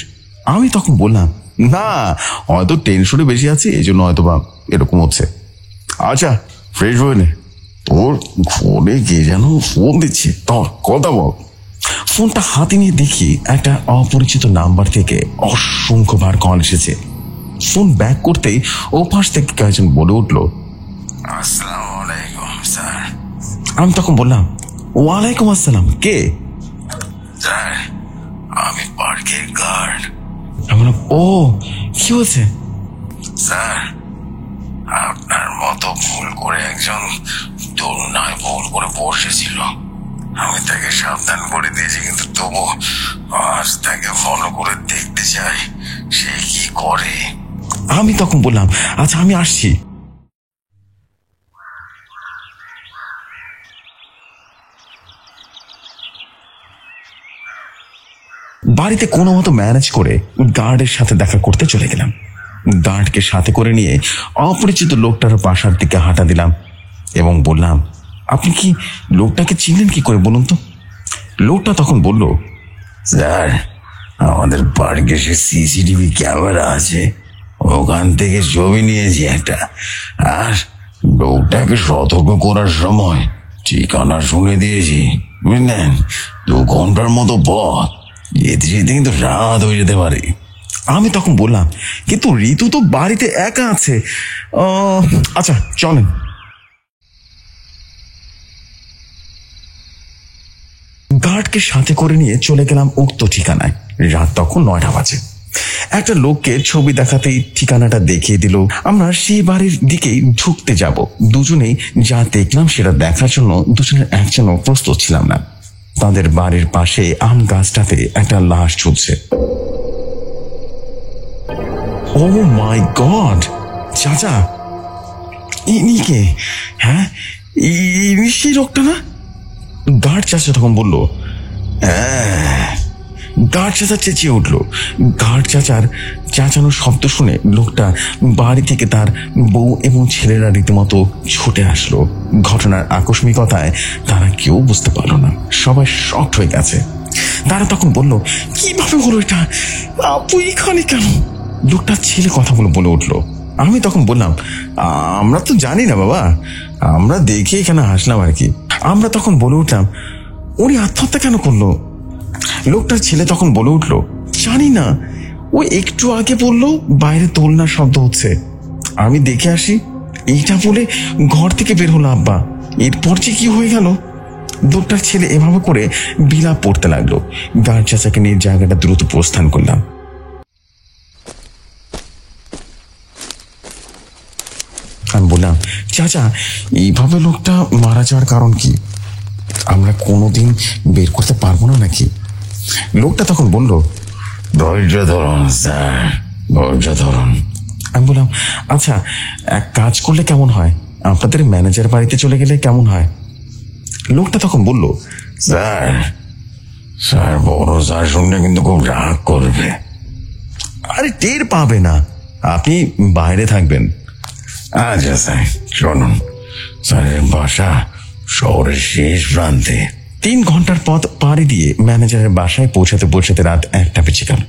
আমি তখন বললাম,
না, হয়তো টেনশনে বেশি আছি, এই জন্য হয়তো বা এরকম হচ্ছে। আচ্ছা, ফ্রেশ হয়ে নে। তোর ফোনে কে যেন ফোন দিচ্ছে, তোর কথা বল।
ফোনটা হাতে নিয়ে দেখি একটা অপরিচিত নাম্বার থেকে অসংখ্যবার কল এসেছে। ফোন ব্যাক করতেই ও পাশ থেকে কয়েকজন বলে উঠলো,
আসসালামু আলাইকুম স্যার।
আমি তখন বললাম, ওয়ালাইকুম আসসালাম, কে?
স্যার, আমি পার্কের গার্ড।
আমি বললাম, ও কি হয়েছে?
স্যার, আপনার মতো ভুল করে একজন দোলনায় ভুল করে বসেছিল। আমি তাকে সাবধান করে দিয়েছি, কিন্তু তবু আজ তাকে ফলো করে দেখতে চাই সে কি করে।
আমি তখন বললাম, আচ্ছা আমি আসছি। বাড়িতে কোনো মতো ম্যানেজ করে গার্ডের সাথে দেখা করতে চলে গেলাম। গার্ডকে সাথে করে নিয়ে অপরিচিত লোকটার বাসার দিকে হাঁটা দিলাম এবং বললাম, আপনি কি লোকটাকে চিনলেন কি করে বলুন তো? লোকটা তখন বলল,
স্যার, আমাদের পার্কে সে সিসিটিভি ক্যামেরা আছে, ওখান থেকে ছবি নিয়েছি একটা। আর লোকটাকে সতর্ক করার সময় ঠিকানা শুনে দিয়েছি, বুঝলেন? 2 ঘন্টার মতো পথ, যেতে যেতে কিন্তু রাত হয়ে যেতে পারে।
আমি তখন বললাম, কিন্তু ঋতু তো বাড়িতে একা আছে। আচ্ছা চলেন। গার্ডকে সাথে করে নিয়ে চলে গেলাম উক্ত ঠিকানায়। রাত তখন 9টা বাজে। একটা লোককে ছবি দেখাতেই ঠিকানাটা দেখিয়ে দিল। আমরা সেই বাড়ির দিকেই ঢুকতে যাব। দুজনেই যা দেখলাম সেটা দেখার জন্য দুজনের একজনও প্রস্তুত ছিলাম না। তাদের বাড়ির পাশে আম গাছটাতে একটা লাশ ঝুলছে। ও মাই গড, চাচা ইনি কে? হ্যাঁ, ইনি সেই লোকটা না? গার্ড চাচা তখন বলল,
হ্যাঁ।
গার্ড চাচা চেঁচিয়ে উঠল। গার্ড চাচার চেঁচানোর শব্দ শুনে লোকটা বাড়ি থেকে তার বউ এবং ছেলেরা রীতিমতো ছুটে আসলো। ঘটনার আকস্মিকতায় তারা কেউ বুঝতে পারলো না, সবাই শকড হয়ে গেছে। তারা তখন বলল, কিভাবে হলো এটা? আপু এখানে কেন? লোকটার ছেলে কথা বলে উঠলো। আমি তখন বললাম, আমরা তো জানি না বাবা, আমরা দেখে এখানে আসলাম আর কি। আমরা তখন বলে উঠলাম, উনি আত্মহত্যা কেন করলো? লোকটার ছেলে তখন বলে উঠলো, জানি না, ও একটু আগে বললো বাইরে দোলনার শব্দ হচ্ছে, আমি দেখে আসি। এইটা বলে ঘর থেকে বের হলো আব্বা। এরপর যে কি হয়ে গেল? লোকটার ছেলে এভাবে করে বিলাপ পড়তে লাগলো। গার্ড চাচাকে নিয়ে জায়গাটা দ্রুত প্রস্থান করলাম। আমি বললাম, চাচা এইভাবে লোকটা মারা যাওয়ার কারণ কি? আমরা কোনোদিন বের করতে পারবো না নাকি? লোকটা তখন বলল,
ধৈর্য ধরুন স্যার, ধৈর্য ধরুন।
আমি বললাম, আচ্ছা এক কাজ করলে কেমন হয়? আপনাদের ম্যানেজার বাড়িতে চলে গেলে কেমন হয়? লোকটা তখন বলল,
স্যার, স্যার বড় স্যার শুনলে কিন্তু খুব রাগ করবে।
আরে টের পাবে না, আপনি বাইরে থাকবেন।
আচ্ছা স্যার, শুনুন, স্যারের বাসা শহরের শেষ প্রান্তে।
3 ঘন্টার পথ পাড়ি দিয়ে ম্যানেজারের বাসায় পৌঁছাতে পৌঁছাতে রাত 1টা বেজে গেল।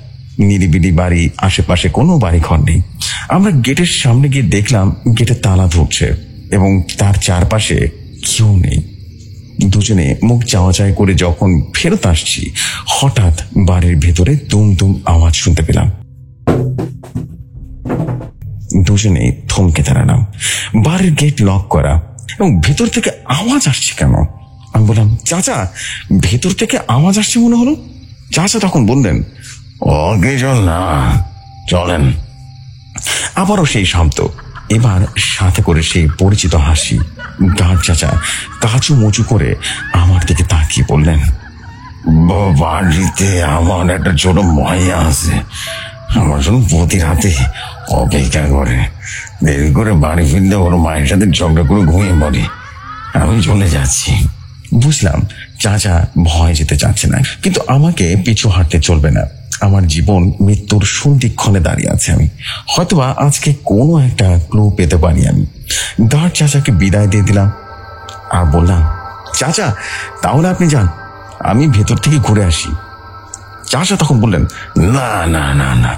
নিরিবিলি বাড়ি, আশেপাশে কোনো বাড়ি ঘর নেই। আমরা গেটের সামনে গিয়ে দেখলাম গেটে তালা ধরছে এবং তার চারপাশে কেউ নেই। দুজনে মুখ চাওয়াচাই করে যখন ফেরত আসছি, হঠাৎ বাড়ির ভেতরে দুম দুম আওয়াজ শুনতে পেলাম। দুজনে থমকে দাঁড়ালাম। বাড়ির গেট লক করা এবং ভেতর থেকে আওয়াজ আসছে কেন? আমি বললাম, চাচা ভেতর থেকে আওয়াজ আসছে মনে হলো। চাচা তখন বললেন,
ও কিছু না, চলেন।
আবারও সেই শব্দ, এবার সাথে করে সেই পরিচিত হাসি। গার্ড চাচা কাচু মুচু করে আমার দিকে তাকিয়ে বললেন,
বাড়িতে আমার একটা ছোট মাইয়া আছে, আমার জন্য প্রতি রাতে অপেক্ষা করে। দেরি করে বাড়ি ফিরলে ওর মায়ের সাথে ঝগড়া করে ঘুমিয়ে পড়ি। আমি চলে যাচ্ছি।
বুঝলাম চাচা ভয় যেতে চাচ্ছে না, কিন্তু আমাকে পিছু হাঁটতে চলবে না। আমার জীবন মৃত্যুর সন্ধিক্ষণে দাঁড়িয়ে আছে আমি। হয়তোবা আজকে কোনো একটা ক্লু পেতে পারি আমি। গার্ড চাচাকে বিদায় দিয়ে দিলাম আর বললাম, চাচা তাহলে আপনি যান, আমি ভেতর থেকে ঘুরে আসি। চাচা তখন বললেন,
না না না না,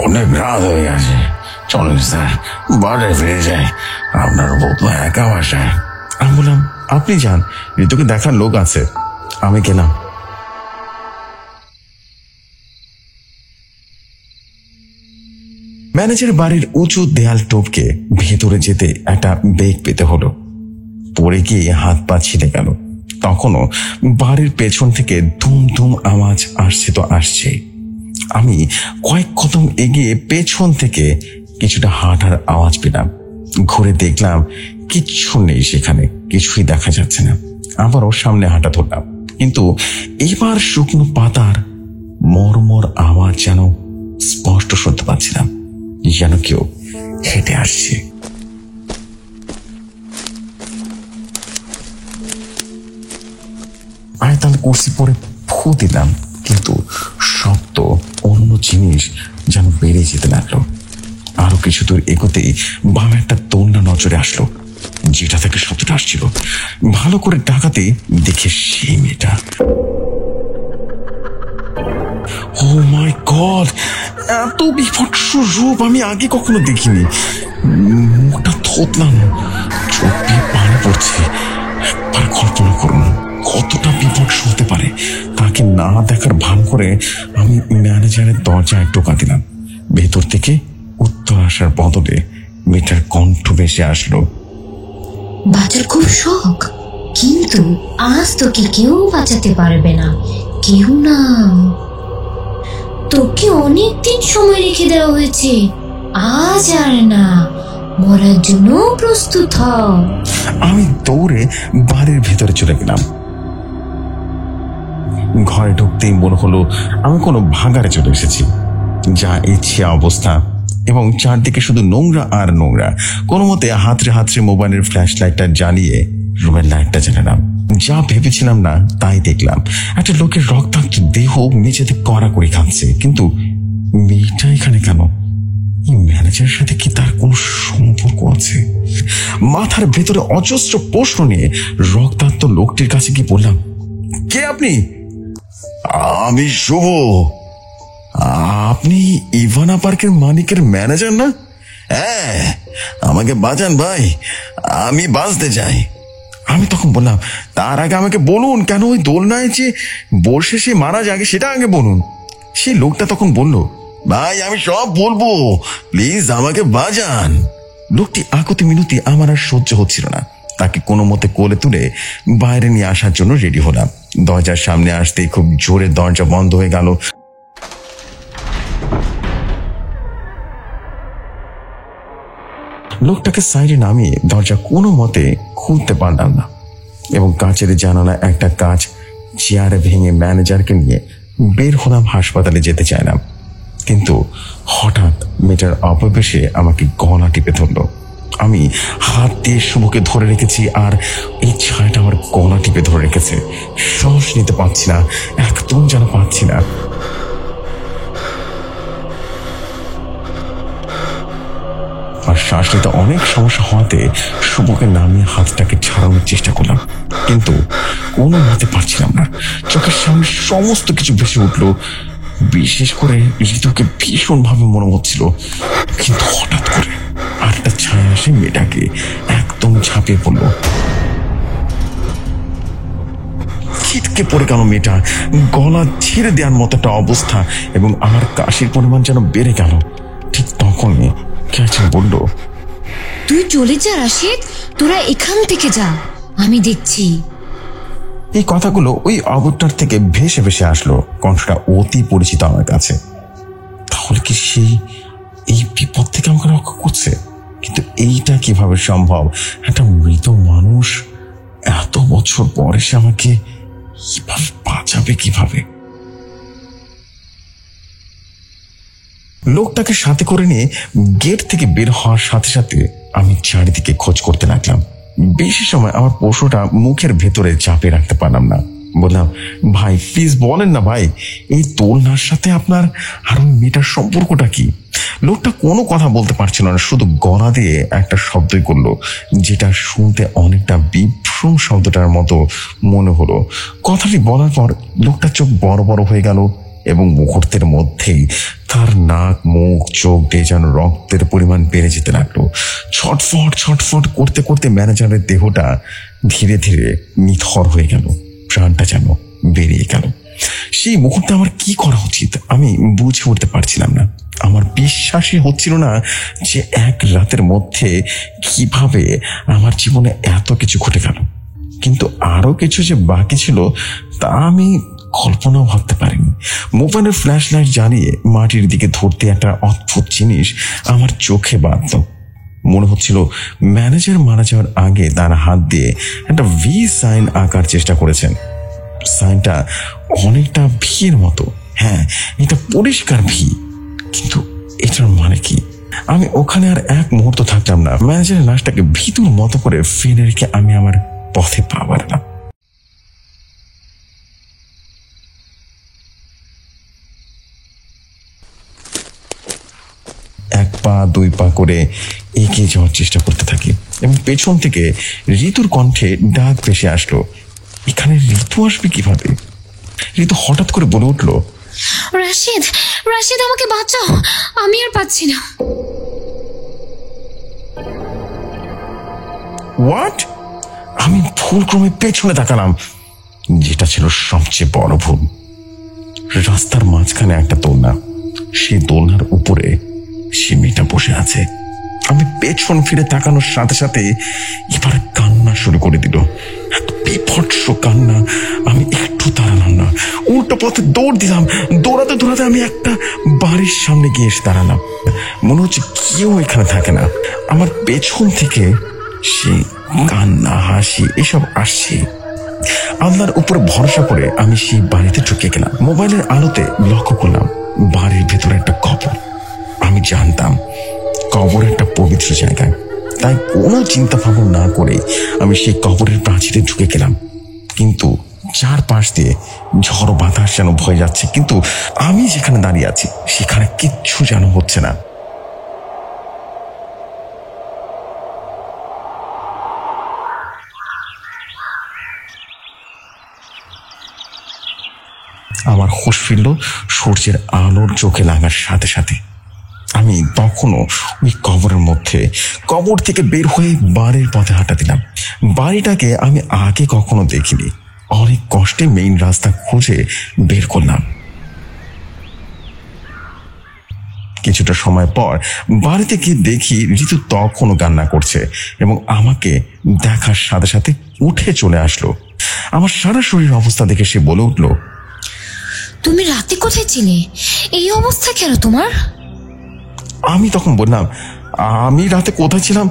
অনেক রাত হয়ে গেছে, চলুন স্যার বাড়ি ফিরে যাই, আপনার বউ তো একা বাসায়।
আমি বললাম, আপনি যান, ঋতুকে দেখার লোক আছে। আমি গেলাম। ম্যানেজার বাড়ির উঁচু দেয়াল টপকে ভেতরে যেতে একটা বেগ পেতে হলো। পড়ে গিয়ে হাত পা ছিঁড়ে গেল। তখনও বাড়ির পেছন থেকে ধুম ধুম আওয়াজ আসছে তো আসছে। আমি কয়েক কদম এগিয়ে পেছন থেকে কিছুটা হাঁটার আওয়াজ পেলাম। ঘুরে দেখলাম কিচ্ছু নেই সেখানে, কিছুই দেখা যাচ্ছে না। আবারও সামনে হাঁটা ধরলাম, কিন্তু এবার শুকনো পাতার মরমর আওয়াজ যেন স্পষ্ট শুনতে পাচ্ছিলাম, যেন কেউ হেঁটে আসছে। আয়তাল কুর্সি পরে ফু দিলাম, কিন্তু শব্দ অন্য জিনিস যেন বেড়ে যেতে লাগলো। আরো কিছু দূর এগোতেই বাম একটা দোলনা নজরে আসলো, যেটা থেকে শব্দটা আসছিল। ভালো করে তাকাতে দেখে সেই মেয়েটা। ও মাই গড, এত বিভৎস রূপ আমি আগে কখনো দেখিনি। মুখটা থতলানো, চোখ দিয়ে পানি পড়ছে। একবার কল্পনা করুন কতটা বিভৎস হতে পারে। তাকে না দেখার ভান করে আমি ম্যানেজারের দরজায় টোকা দিলাম। ভেতর থেকে উত্তর আসার বদলে মেয়েটার কণ্ঠ ভেসে আসলো,
বাঁচার খুব শখ, কিন্তু আজ তোকে কেউ বাঁচাতে পারবে না, কেউ না। তোকে অনেকদিন সময় রেখে দেওয়া হয়েছে, আজ আর না, মরার জন্য প্রস্তুত হ।
আমি দৌড়ে বাড়ির ভেতরে চলে গেলাম। ঘরে ঢুকতেই মনে হলো আমি কোনো ভাগাড়ে চলে এসেছি। যা ইচ্ছে অবস্থা, এবং চারদিকে শুধু নোংরা আর নোংরা। কোনো মতে হাতড়ে হাতড়ে মোবাইলের ফ্ল্যাশ লাইটটা জ্বালিয়ে রুমের লাইটটা জ্বালালাম। যা ভেবেছিলাম না তাই দেখলাম। একটা লোকের রক্তাক্ত দেহ মেঝেতে কড়াকড়ি খাচ্ছে, কিন্তু মেয়েটা এখানে কেন? এই ম্যানেজারের সাথে কি তার কোনো সম্পর্ক আছে? মাথার ভেতরে অজস্র প্রশ্ন নিয়ে রক্তাক্ত লোকটির কাছে গিয়ে বললাম, কে আপনি?
আমি শুভ।
আপনি ইভানা পার্কের মালিকের ম্যানেজার না?
হ্যাঁ, আমাকে বাঁচান ভাই, আমি বাঁচতে চাই।
আমি তখন বললাম, তার আগে আমাকে বলুন কেন ওই দোলনায় যে বসে সে মারা যাবে সেটা আগে বলুন। সেই লোকটা তখন বলল,
ভাই আমি সব বলবো, প্লিজ আমাকে বাঁচান।
লোকটি আকুতি মিনতি আমার আর সহ্য হচ্ছিল না। তাকে কোনো মতে কোলে তুলে বাইরে নিয়ে আসার জন্য রেডি হলাম। দরজার সামনে আসতেই খুব জোরে দরজা বন্ধ হয়ে গেল। লোকটাকে সাইডে নামিয়ে দরজা কোনো মতে খুলতে পারলাম না, এবং কাচের জানালা একটা কাঁচ চেয়ারে ভেঙে ম্যানেজারকে নিয়ে বের হলাম। হাসপাতালে যেতে চাইলাম, কিন্তু হঠাৎ মেয়েটার অপবেশে আমাকে গলা টিপে ধরলো। আমি হাত দিয়ে শুভকে ধরে রেখেছি, আর এই ছায়াটা আমার গলা টিপে ধরে রেখেছে। শ্বাস নিতে পারছি না, একদম যেন পাচ্ছি না। আর শ্বাস নিতে অনেক সমস্যা হওয়াতে শুভকে নামিয়ে হাতটাকে ছাড়ানোর চেষ্টা করলাম, কিন্তু কোনো মতে পারছিলাম না। চোখের সামনে সমস্ত কিছু ভেসে উঠলো, বিশেষ করে ঋতুকে ভীষণ ভাবে মনে হচ্ছিল। কিন্তু হঠাৎ করে আরেকটা ছায়া এসে মেয়েটাকে একদম ঝাঁপিয়ে পড়লো। ছিটকে পড়ে গেল মেয়েটা, গলা ছেড়ে দেওয়ার মতো একটা অবস্থা, এবং আমার কাশির পরিমাণ যেন বেড়ে গেল। ঠিক তখনই ক্যাচার বলল,
তুই চলে যা রাশিদ, তোরা এখান থেকে যা, আমি দেখছি।
এই কথাগুলো ওই অবতার থেকে ভেসে ভেসে আসলো। কণ্ঠটা অতি পরিচিত আমার কাছে। তাহলে কি সেই এই বিপদ থেকে আমাকে রক্ষা করছে? কিন্তু এইটা কিভাবে সম্ভব? একটা মৃত মানুষ এত বছর পরে সে আমাকে কিভাবে বাঁচাবে? কিভাবে? লোকটাকে সাথে করে নিয়ে গেট থেকে বের হওয়ার সাথে সাথে আমি চারিদিকে খোঁজ করতে লাগলাম। বেশি সময় আমার পশুটা মুখের ভেতরে চাপে রাখতে পারলাম না। বললাম, ভাই প্লিজ বলেন না ভাই, এই দোলনার সাথে আপনার আর ওই মেয়েটার সম্পর্কটা কি? লোকটা কোনো কথা বলতে পারছিল না, শুধু গলা দিয়ে একটা শব্দই করলো, যেটা শুনতে অনেকটা বিভ্রম শব্দটার মতো মনে হলো। কথাটি বলার পর লোকটার চোখ বড় বড় হয়ে গেল এবং মুহূর্তের মধ্যেই তার নাক, মুখ, চোখ দিয়ে যেন রক্তের পরিমাণ বেড়ে যেতে লাগলো। ছটফট ছটফট করতে করতে ম্যানেজারের দেহটা ধীরে ধীরে নিথর হয়ে গেল, প্রাণটা যেন বেরিয়ে গেল। সেই মুহূর্তে আমার কি করা উচিত আমি বুঝে উঠতে পারছিলাম না। আমার বিশ্বাসই হচ্ছিল না যে এক রাতের মধ্যে কিভাবে আমার জীবনে এত কিছু ঘটে গেল। কিন্তু আরো কিছু যে বাকি ছিল তা আমি কল্পনাও ভাবতে পারিনি। মোবাইলের ফ্ল্যাশ লাইট জ্বালিয়ে মাটির দিকে ধরতে একটা অদ্ভুত জিনিস আমার চোখে বাঁধল। মনে হচ্ছিল ম্যানেজার মারা যাওয়ার আগে তার হাত দিয়ে একটা ভি সাইন আঁকার চেষ্টা করেছেন। সাইনটা অনেকটা ভির মতো, হ্যাঁ এটা পরিষ্কার ভি, কিন্তু এটার মানে কি? আমি ওখানে আর এক মুহূর্ত থাকলাম না। ম্যানেজারের লাশটাকে ভিতুর মতো করে ফেলে রেখে আমি আমার পথে পা বাড়ালাম। এক পা দুই পা করে এগিয়ে যাওয়ার চেষ্টা করতে থাকি এবং পেছন থেকে ঋতুর কণ্ঠে ডাক ভেসে আসলো। এখানে ঋতু আসবে কিভাবে? ঋতু হঠাৎ করে বলে উঠলো,
রাশিদ, রাশিদ আমাকে বাঁচাও, আমি আর পাচ্ছি না।
হোয়াট? আমি ভুলক্রমে পেছনে তাকালাম, যেটা ছিল সবচেয়ে বড় ভুল। রাস্তার মাঝখানে একটা দোলনা, সেই দোলনার উপরে সে মেয়েটা বসে আছে। আমি পেছন ফিরে তাকানোর সাথে সাথে এবার কান্না শুরু করে দিল, এত বিভৎস কান্না। আমি একটু দাঁড়ালাম না, উল্টো পথে দৌড় দিলাম। দৌড়াতে দৌড়াতে আমি একটা বাড়ির সামনে গিয়ে এসে দাঁড়ালাম। মনে হচ্ছে কেউ এখানে থাকে না। আমার পেছন থেকে সে কান্না, হাসি এসব আসছে। আল্লাহর উপর ভরসা করে আমি সেই বাড়িতে ঢুকে গেলাম। মোবাইলের আলোতে লক্ষ্য করলাম বাড়ির ভেতরে একটা কবর। আমি জানতাম কবর একটা পবিত্র জায়গা, তাই কোনো চিন্তা ভাবনা না করে আমি সেই কবরের প্রাচীরে ঢুকে গেলাম। কিন্তু চারপাশ দিয়ে ঝড় বাতাস যেন ভয়ে যাচ্ছে, কিন্তু আমি যেখানে দাঁড়িয়ে আছি সেখানে কিচ্ছু যেন হচ্ছে না। আমার হুঁশ ফিরল সূর্যের আলোর চোখে লাগার সাথে সাথে। আমি তখনও ওই কবরের মধ্যে। কবর থেকে বের হয়ে বাড়ির পথে হাঁটা দিলাম। বাড়িটাকে আমি আগে কখনো দেখিনি। অনেক কষ্টে মেইন রাস্তা খুঁজে বের করলাম। কিছুটা সময় পর বাড়িতে গিয়ে দেখি ঋতু তখনও কান্না করছে এবং আমাকে দেখার সাথে সাথে উঠে চলে আসলো। আমার সারা শরীর অবস্থা দেখে সে বলে উঠলো,
তুমি রাতে কোথায় ছিলে? এই অবস্থা কেন তোমার?
আমি তখন বললাম, আমি রাতে কোথায় ছিলাম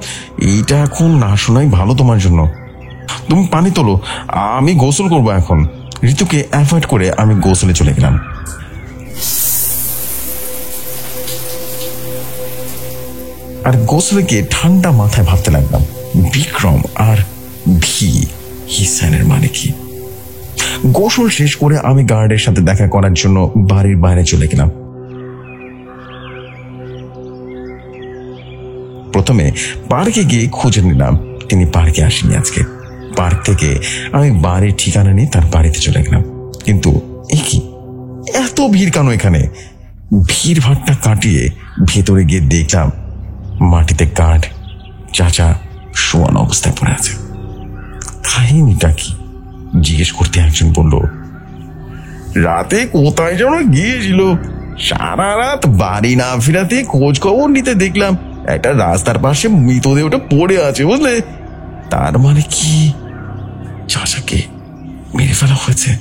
এইটা এখন না শোনাই ভালো তোমার জন্য। তুমি পানি তোলো, আমি গোসল করবো এখন। ঋতুকে অ্যাভয়েড করে আমি গোসলে চলে গেলাম। আর গোসলে গিয়ে ঠান্ডা মাথায় ভাবতে লাগলাম বিক্রম আর ভি হিসানের মানে কি। গোসল শেষ করে আমি গার্ডের সাথে দেখা করার জন্য বাড়ির বাইরে চলে গেলাম। প্রথমে পার্কে গিয়ে খুঁজে নিলাম, তিনি পার্কে আসেনি আজকে। পার্ক থেকে আমি বাড়ির ঠিকানা নিয়ে তার বাড়িতে চলে গেলাম। কিন্তু এ কি, এত ভিড় কেন এখানে? ভিড় ভাট্টা কাটিয়ে ভেতরে গিয়ে দেখলাম মাটিতে গার্ড চাচা শোয়ানো অবস্থায় পড়ে আছে। কাহিনীটা কি জিজ্ঞেস করতে একজন বলল, রাতে কোথায় যেন গিয়েছিল, সারা রাত বাড়ি না ফিরাতে খোঁজ খবর নিতে দেখলাম একটা রাস্তার পাশে মৃতদেহটা পড়ে আছে, বুঝলে? তার মানে কি চাচাকে মেরে ফেলা হয়েছে?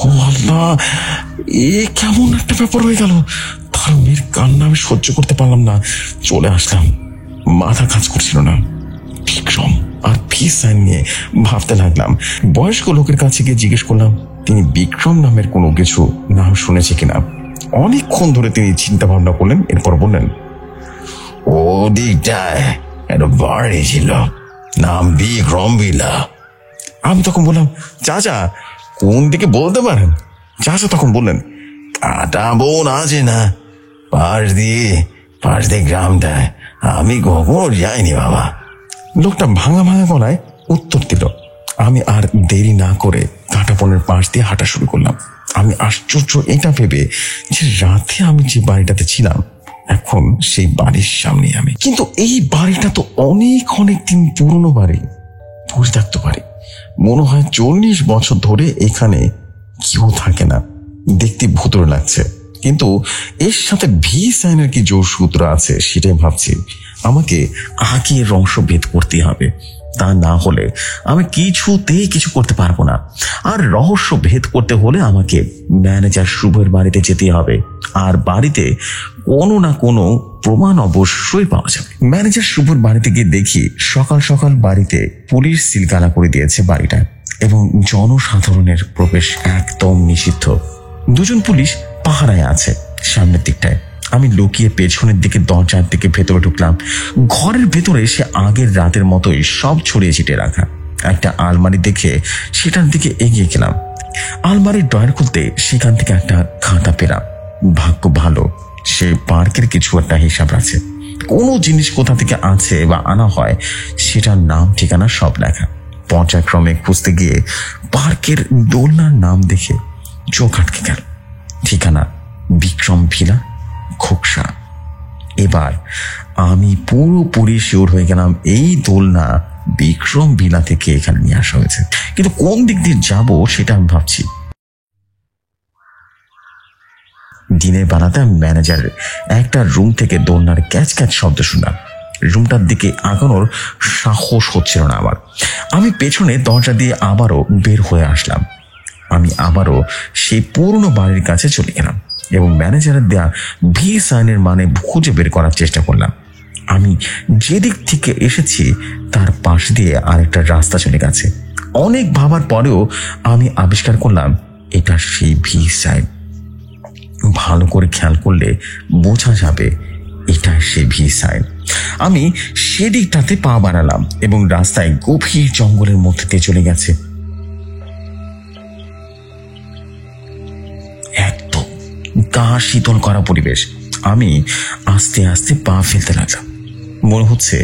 ও আল্লাহ, এ কেমন একটা ব্যাপার হয়ে গেল। তার মেয়ের কান্না আমি সহ্য করতে পারলাম না, চলে আসলাম। মাথা কাজ করছিল না। বিক্রম আর ভি সাইন নিয়ে ভাবতে লাগলাম। বয়স্ক লোকের কাছে গিয়ে জিজ্ঞেস করলাম তিনি বিক্রম নামের কোনো কিছু নাম শুনেছে কিনা। অনেকক্ষণ ধরে তিনি চিন্তা ভাবনা করলেন, এরপর বললেন,
ও দিকটায় একটা বাড়ি ছিল, নাম বিক্রম ভিলা।
আমি তখন বললাম, চাচা
কোন দিকে বলতে পারেন? চাচা তখন বললেন, কাটা বোন আছে না, পাশ দিয়ে গ্রামটায় আমি কখনো যাইনি বাবা।
লোকটা ভাঙা ভাঙা গলায় উত্তর দিল। আমি আর দেরি না করে কাঁটাবনের পাশ দিয়ে হাঁটা শুরু করলাম। আমি আশ্চর্য এটা ভেবে যে রাতে আমি যে বাড়িটাতে ছিলাম এখন সেই বাড়ির সামনে আমি। কিন্তু এই বাড়িটা তো অনেক অনেক দিন পুরনো বাড়ি, পরিত্যক্ত বাড়ি। মনে হয় 40 বছর ধরে এখানে কেউ থাকে না। দেখতে ভূতুড়ে লাগছে, কিন্তু এর সাথে ভি সাইনের কি যোগসূত্র আছে সেটাই ভাবছি। আমাকে আগে রহস্য ভেদ করতে হবে, তা না হলে আমি কিছুতেই কিছু করতে পারবো না। আর রহস্য ভেদ করতে হলে আমাকে ম্যানেজার শুভের বাড়িতে যেতে হবে, আর বাড়িতে কোনো না কোনো প্রমাণ অবশ্যই পাওয়া যাবে। ম্যানেজার শুভর বাড়িতে গিয়ে দেখি সকাল সকাল বাড়িতে পুলিশ সিলগালা করে দিয়েছে বাড়িটা, এবং জনসাধারণের প্রবেশ একদম নিষিদ্ধ। 2 জন পুলিশ পাহারায় আছে সামনের দিকটায়। আমি লুকিয়ে পেছনের দিকে দরজার দিকে ভেতরে ঢুকলাম। ঘরের ভেতরে সে আগের রাতের মতোই সব ছড়িয়ে ছিটিয়ে রাখা। একটা আলমারি দেখে সেটার দিকে এগিয়ে গেলাম। আলমারির ড্রয়ার খুলতে সেখান থেকে একটা খাতা পেলাম। ভাগ্য ভালো, সে পার্কের কিছু একটা হিসাব আছে। কোনো জিনিস কোথা থেকে আছে বা আনা হয় সেটার নাম ঠিকানা সব লেখা। পর্যায়ক্রমে খুঁজতে গিয়ে পার্কের দোলনার নাম দেখে চোখ আটকে গেল। ঠিকানা বিক্রম ভিলা, খোকসা। এবার আমি পুরোপুরি শিওর হয়ে গেলাম এই দোলনা বিক্রম ভিলা থেকে এখানে নিয়ে আসা হয়েছে, কিন্তু কোন দিক দিয়ে যাব সেটা আমি ভাবছি। দিনের বেলাতে আমি ম্যানেজারের একটা রুম থেকে দোলনার ক্যাচ ক্যাচ শব্দ শুনলাম। রুমটার দিকে আগানোর সাহস হচ্ছিল না আমার। আমি পেছনে দরজা দিয়ে আবারও বের হয়ে আসলাম। আমি আবারও সেই পুরনো বাড়ির কাছে চলে গেলাম এবং ম্যানেজারের দেয়া ভি সাইনের মানে খুঁজে বের করার চেষ্টা করলাম। আমি যেদিক থেকে এসেছি তার পাশ দিয়ে আরেকটা রাস্তা চলে গেছে। অনেক ভাবার পরেও আমি আবিষ্কার করলাম এটা সেই ভি সাইন। ভালো করে খেয়াল করলে বোঝা যাবে এটা সেই ভি সাইন। আমি সেদিকটাতে পা বাড়ালাম এবং রাস্তায় গভীর জঙ্গলের মধ্যে দিয়ে চলে গেছে। একদম গা শীতল করা পরিবেশ। আমি আস্তে আস্তে পা ফেলতে লাগলাম। মনে হচ্ছে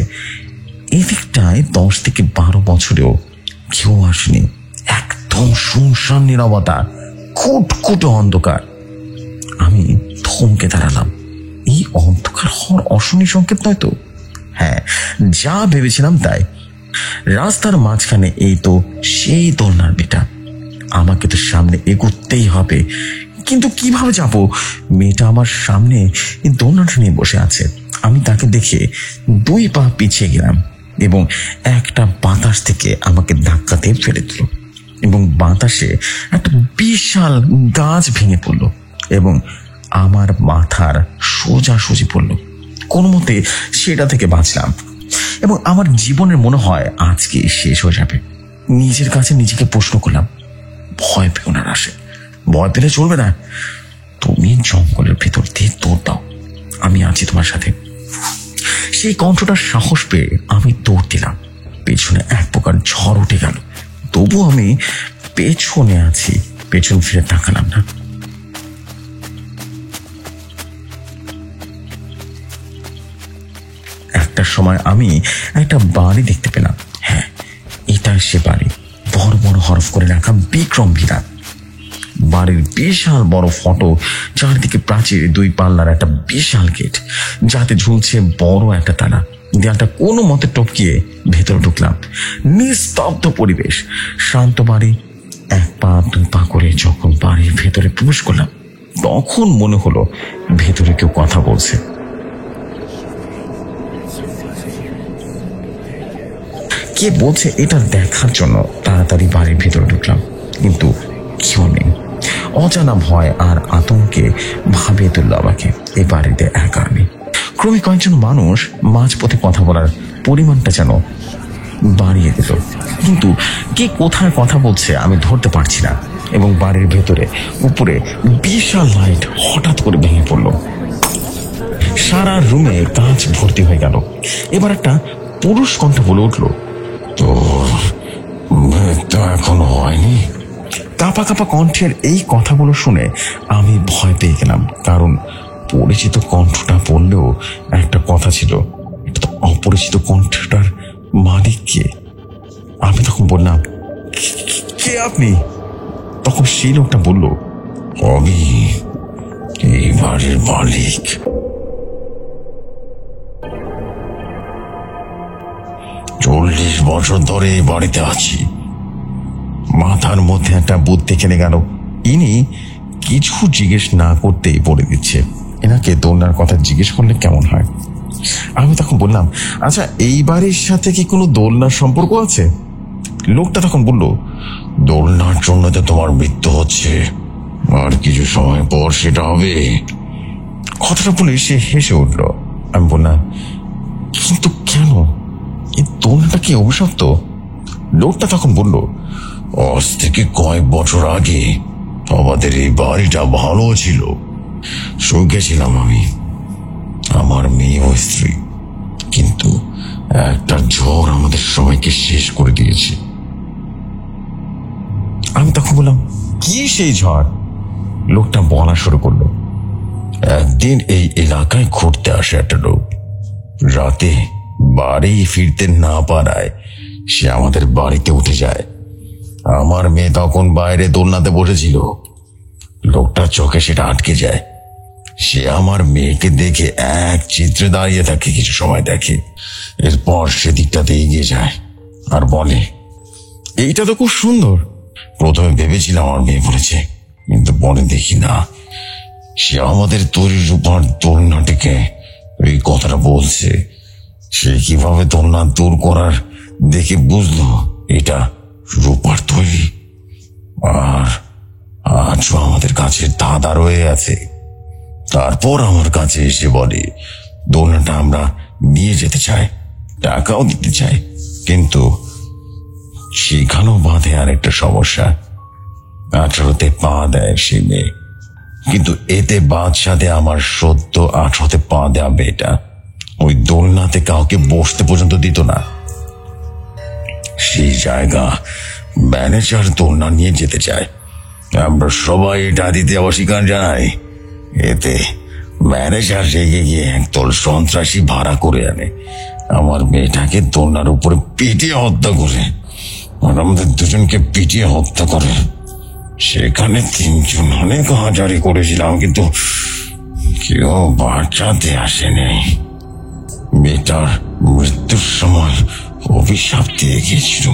এদিকটায় 10 থেকে 12 বছরেও কেউ আসেনি। একদম শুনশান নীরবতা, খুটখুটে অন্ধকার। আমি থমকে দাঁড়ালাম। এই অন্ধকার হওয়ার অশনি সংকেত নয় তো? হ্যাঁ, যা ভেবেছিলাম তাই। রাস্তার মাঝখানে এই তো সেই দোলনার বেটা। আমাকে তো সামনে এগোতেই হবে, কিন্তু কিভাবে যাব? মেয়েটা আমার সামনে এই দোলনাটা নিয়ে বসে আছে। আমি তাকে দেখে 2 পা পিছিয়ে গেলাম এবং একটা বাতাস থেকে আমাকে ধাক্কা দিয়ে ফেলে দিল এবং বাতাসে একটা বিশাল গাছ ভেঙে পড়ল এবং আমার মাথার সোজাসুজি পড়ল। কোনো মতে সেটা থেকে বাঁচলাম এবং আমার জীবনের মনে হয় আজকে শেষ হয়ে যাবে। নিজের কাছে নিজেকে প্রশ্ন করলাম, ভয় পেও না রাশে, ভয় পেলে চলবে না। তুমি জঙ্গলের ভেতর দিয়ে দৌড় দাও, আমি আছি তোমার সাথে। সেই কণ্ঠটার সাহস পেয়ে আমি দৌড় দিলাম। পেছনে এক প্রকার ঝড় উঠে গেল, তবু আমি পেছনে আছি। পেছন ফিরে তাকালাম না। একটা সময় আমি একটা বাড়ি দেখতে পেলাম। হ্যাঁ, এটাই সে বাড়ি। বড় বড় হরফ করে রাখা বিক্রম ভিলা। বাড়ির বিশাল বড় ফটো, চারদিকে প্রাচীর, 2 পাল্লার একটা বিশাল গেট, যাতে ঝুলছে বড় একটা তালা। দেয়ালটা কোনো মতে টপকিয়ে ভেতরে ঢুকলাম। নিস্তব্ধ পরিবেশ, শান্ত বাড়ি। 1 পা 2 পা করে যখন বাড়ির ভেতরে প্রবেশ করলাম তখন মনে হলো ভেতরে কেউ কথা বলছে। কে বলছে এটা দেখার জন্য তাড়াতাড়ি বাড়ির ভেতরে ঢুকলাম, কিন্তু কেউ নেই। অজানা ভয় আর আতঙ্কে ভাবিয়ে তুলল আমাকে। এই বাড়িতে একা আমি। ক্রমে কয়েকজন মানুষ মাঝপথে কথা বলার পরিমাণটা যেন বাড়িয়ে দিল, কিন্তু কে কোথায় কথা বলছে আমি ধরতে পারছি না। এবং বাড়ির ভেতরে উপরে বিশাল লাইট হঠাৎ করে ভেঙে পড়ল। সারা রুমে কাঁচ ভর্তি হয়ে গেল। এবার একটা পুরুষ কণ্ঠ বলে উঠল,
তো মৃত্যু এখনো হয়নি?
কাঁপা কাঁপা কণ্ঠের এই কথাগুলো শুনে আমি ভয় পেয়ে গেলাম, কারণ পরিচিত কণ্ঠটা বললেও একটা কথা ছিল, এটা তো অপরিচিত কণ্ঠটার মালিক কে? আমি তখন বললাম, কে আপনি? তখন সেই লোকটা বলল,
আমি এই বাড়ির মালিক। 40 বছর ধরে এই বাড়িতে আছি।
মাথার মধ্যে একটা বুদ্ধি খেলে গেল। ইনি কিছু জিজ্ঞেস না করতেই বলে দিচ্ছে, এনাকে দোলনার কথা জিজ্ঞেস করলে কেমন হয়? আমি তখন বললাম, আচ্ছা এই বাড়ির সাথে কি কোনো দোলনার সম্পর্ক আছে? লোকটা তখন বলল,
দোলনার জন্য তো তোমার মৃত্যু হচ্ছে, আর কিছু সময় পর সেটা হবে।
কথাটা বলে সে হেসে উঠল। আমি বললাম, কিন্তু কেন? এই দোলনাটা কি অভিশপ্ত? লোকটা তখন বলল,
আজ থেকে কয়েক বছর আগে আমাদের এই বাড়িটা ভালো ছিল, সুখে ছিলাম আমি, আমার মেয়ে ও স্ত্রী। কিন্তু একটা ঝড় আমাদের সবাইকে শেষ করে দিয়েছে।
আমি তখন বললাম, কি সেই ঝড়? লোকটা বলা শুরু করলো,
একদিন এই এলাকায় ঘুরতে আসে একটা লোক। রাতে বাড়ি ফিরতে না পারায় সে আমাদের বাড়িতে উঠে যায়। আমার মেয়ে তখন বাইরে দোলনাতে বসেছিল। লোকটার চোখে সেটা আটকে যায়। সে আমার মেয়েকে দেখে এক চিত্রে দাঁড়িয়ে থাকে, কিছু সময় দেখে, এরপর সেদিকটাতে এগিয়ে যায় আর বলে,
এইটা তো খুব সুন্দর।
প্রথমে ভেবেছিলাম আমার মেয়ে বলেছে, কিন্তু পরে দেখি না, সে আমাদের তৈরি রূপার দোলনাটিকে এই কথাটা বলছে। সে কিভাবে দোলনা দূর করার দেখে বুঝলো এটা রূপার তৈরি, আর আজও আমাদের কাছে ধাঁধা রয়ে আছে। তারপর আমার কাছে এসে বলে, দোলনাটা আমরা নিয়ে যেতে চাই, টাকাও দিতে চাই, কিন্তু সেখানেও বাঁধে আর একটা সমস্যা। 18তে পা দেয় সে মেয়ে, কিন্তু এতে বাদ সাথে আমার সদ্য 18তে পা দেওয়া মেয়েটা ওই দোলনাতে কাউকে বসতে পর্যন্ত দিত না। সেই জায়গা ম্যানেজার দোলনা নিয়ে যেতে চায়। আমরা সবাই এটা দিতে অস্বীকার জানাই। এতে ম্যানেজার রেগে গিয়ে একদল সন্ত্রাসী ভাড়া করে আনে, আমার মেয়েটাকে দোলনার উপরে পিটিয়ে হত্যা করে, আর আমাদের দুজনকে পিটিয়ে হত্যা করে। সেখানে 3 জন অনেক হাজারি করেছিলাম, কিন্তু কেউ বাঁচাতে আসেনি। মেয়েটার মৃত্যুর সময় অভিশাপ দিয়ে গিয়েছিল,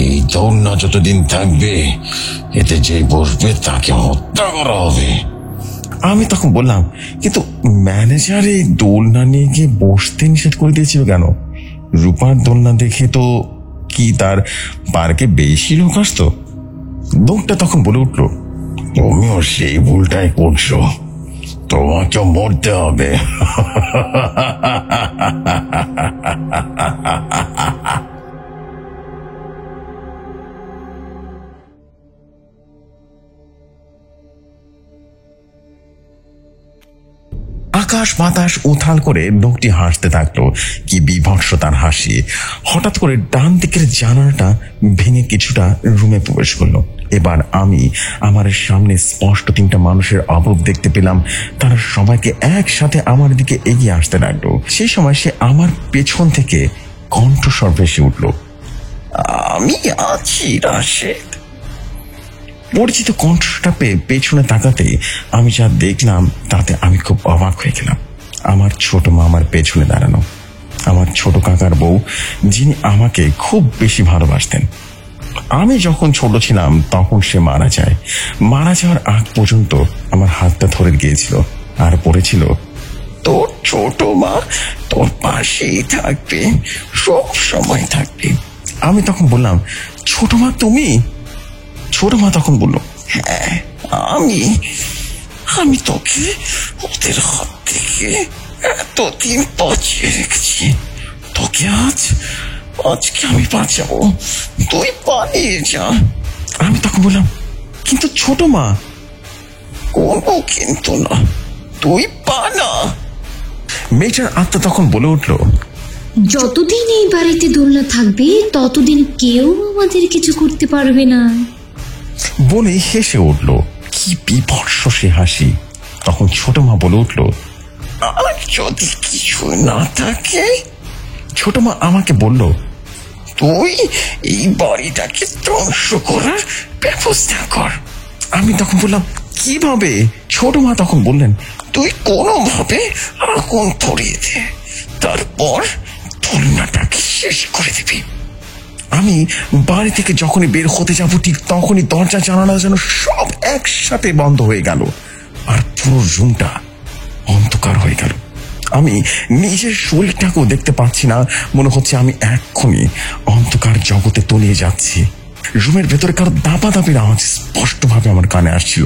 এই দোলনা যতদিন থাকবে এতে যে বসবে তাকে হত্যা করা হবে।
আমি তখন বললাম, কিন্তু ম্যানেজার এই দোলনা নিয়ে গিয়ে বসতে নিষেধ করে দিয়েছিল কেন? রূপার দোলনা দেখে তো কি তার পার্কে বেশি লোক আসতো? লোকটা তখন বলে উঠলো,
তুমিও সেই ভুলটাই করছো, তোমাকেও মরতে হবে।
আকাশ বাতাস উথাল করে লোকটি হাসতে থাকলো। কি বিভৎস তার হাসি! হঠাৎ করে ডান দিকের জানালাটা ভেঙে কিছুটা রুমে প্রবেশ করলো। এবার আমি আমার সামনে স্পষ্ট 3টা মানুষের অবয়ব দেখতে পেলাম। তারা সবাইকে একসাথে আমার দিকে এগিয়ে আসতে লাগলো। সেই সময় সে আমার পেছন থেকে কণ্ঠস্বর ভেসে উঠল,
আমি আছি রাশেদ।
পরিচিত কণ্ঠটা পেয়ে পেছনে তাকাতে আমি যা দেখলাম তাতে আমি খুব অবাক হয়ে গেলাম। আমার ছোট মা আমার পেছনে দাঁড়ানো, আমার ছোট কাকার বউ, যিনি আমাকে খুব বেশি ভালোবাসতেন। আমি যখন ছোট ছিলাম তখন সে মারা যায়। মারা যাওয়ার আগ পর্যন্ত আমার হাতটা ধরে গিয়েছিল আর পড়েছিল,
তোর ছোট মা তোর পাশেই থাকবে, সব সময় থাকবে।
আমি তখন বললাম, ছোট মা তুমি? ছোট মা তখন বলল,
হ্যাঁ আমি তোকে ওদের হাত থেকে এতদিন বাঁচিয়ে রেখেছি, তোকে আজকে আমি বাঁচাবো, তুই পালিয়ে যা।
আমি তখন বললাম, কিন্তু ছোট মা?
কোনো কিন্তু না, তুই পালা।
মেয়েটার আত্মা তখন বলে উঠল,
যতদিন এই বাড়িতে দোলনা থাকবে ততদিন কেউ আমাদের কিছু করতে পারবে না।
বলেই হেসে উঠল। কি বিভৎস সে হাসি। তখন ছোট মা বলে উঠল, আর যদি কিছু না থাকে? ছোট মা আমাকে বলল, তুই এই বাড়িটাকে ধ্বংস করার ব্যবস্থা কর। আমি তখন বললাম, কিভাবে? ছোট মা তখন বললেন, তুই কোনোভাবে আগুন ধরিয়ে দে, তারপর দোলনাটাকে শেষ করে দিবি। আমি বাড়ি থেকে যখনই বের হতে যাব ঠিক তখনই দরজা জানালা যেন সব একসাথে বন্ধ হয়ে গেল, আর পুরো রুমটা অন্ধকার হয়ে গেল। আমি নিজের শরীরটাকেও দেখতে পাচ্ছি না, মনে হচ্ছে আমি এক্ষুনি অন্ধকার জগতে তলিয়ে যাচ্ছি। রুমের ভেতরে কারো দাপাদাপির আওয়াজ স্পষ্টভাবে আমার কানে আসছিল।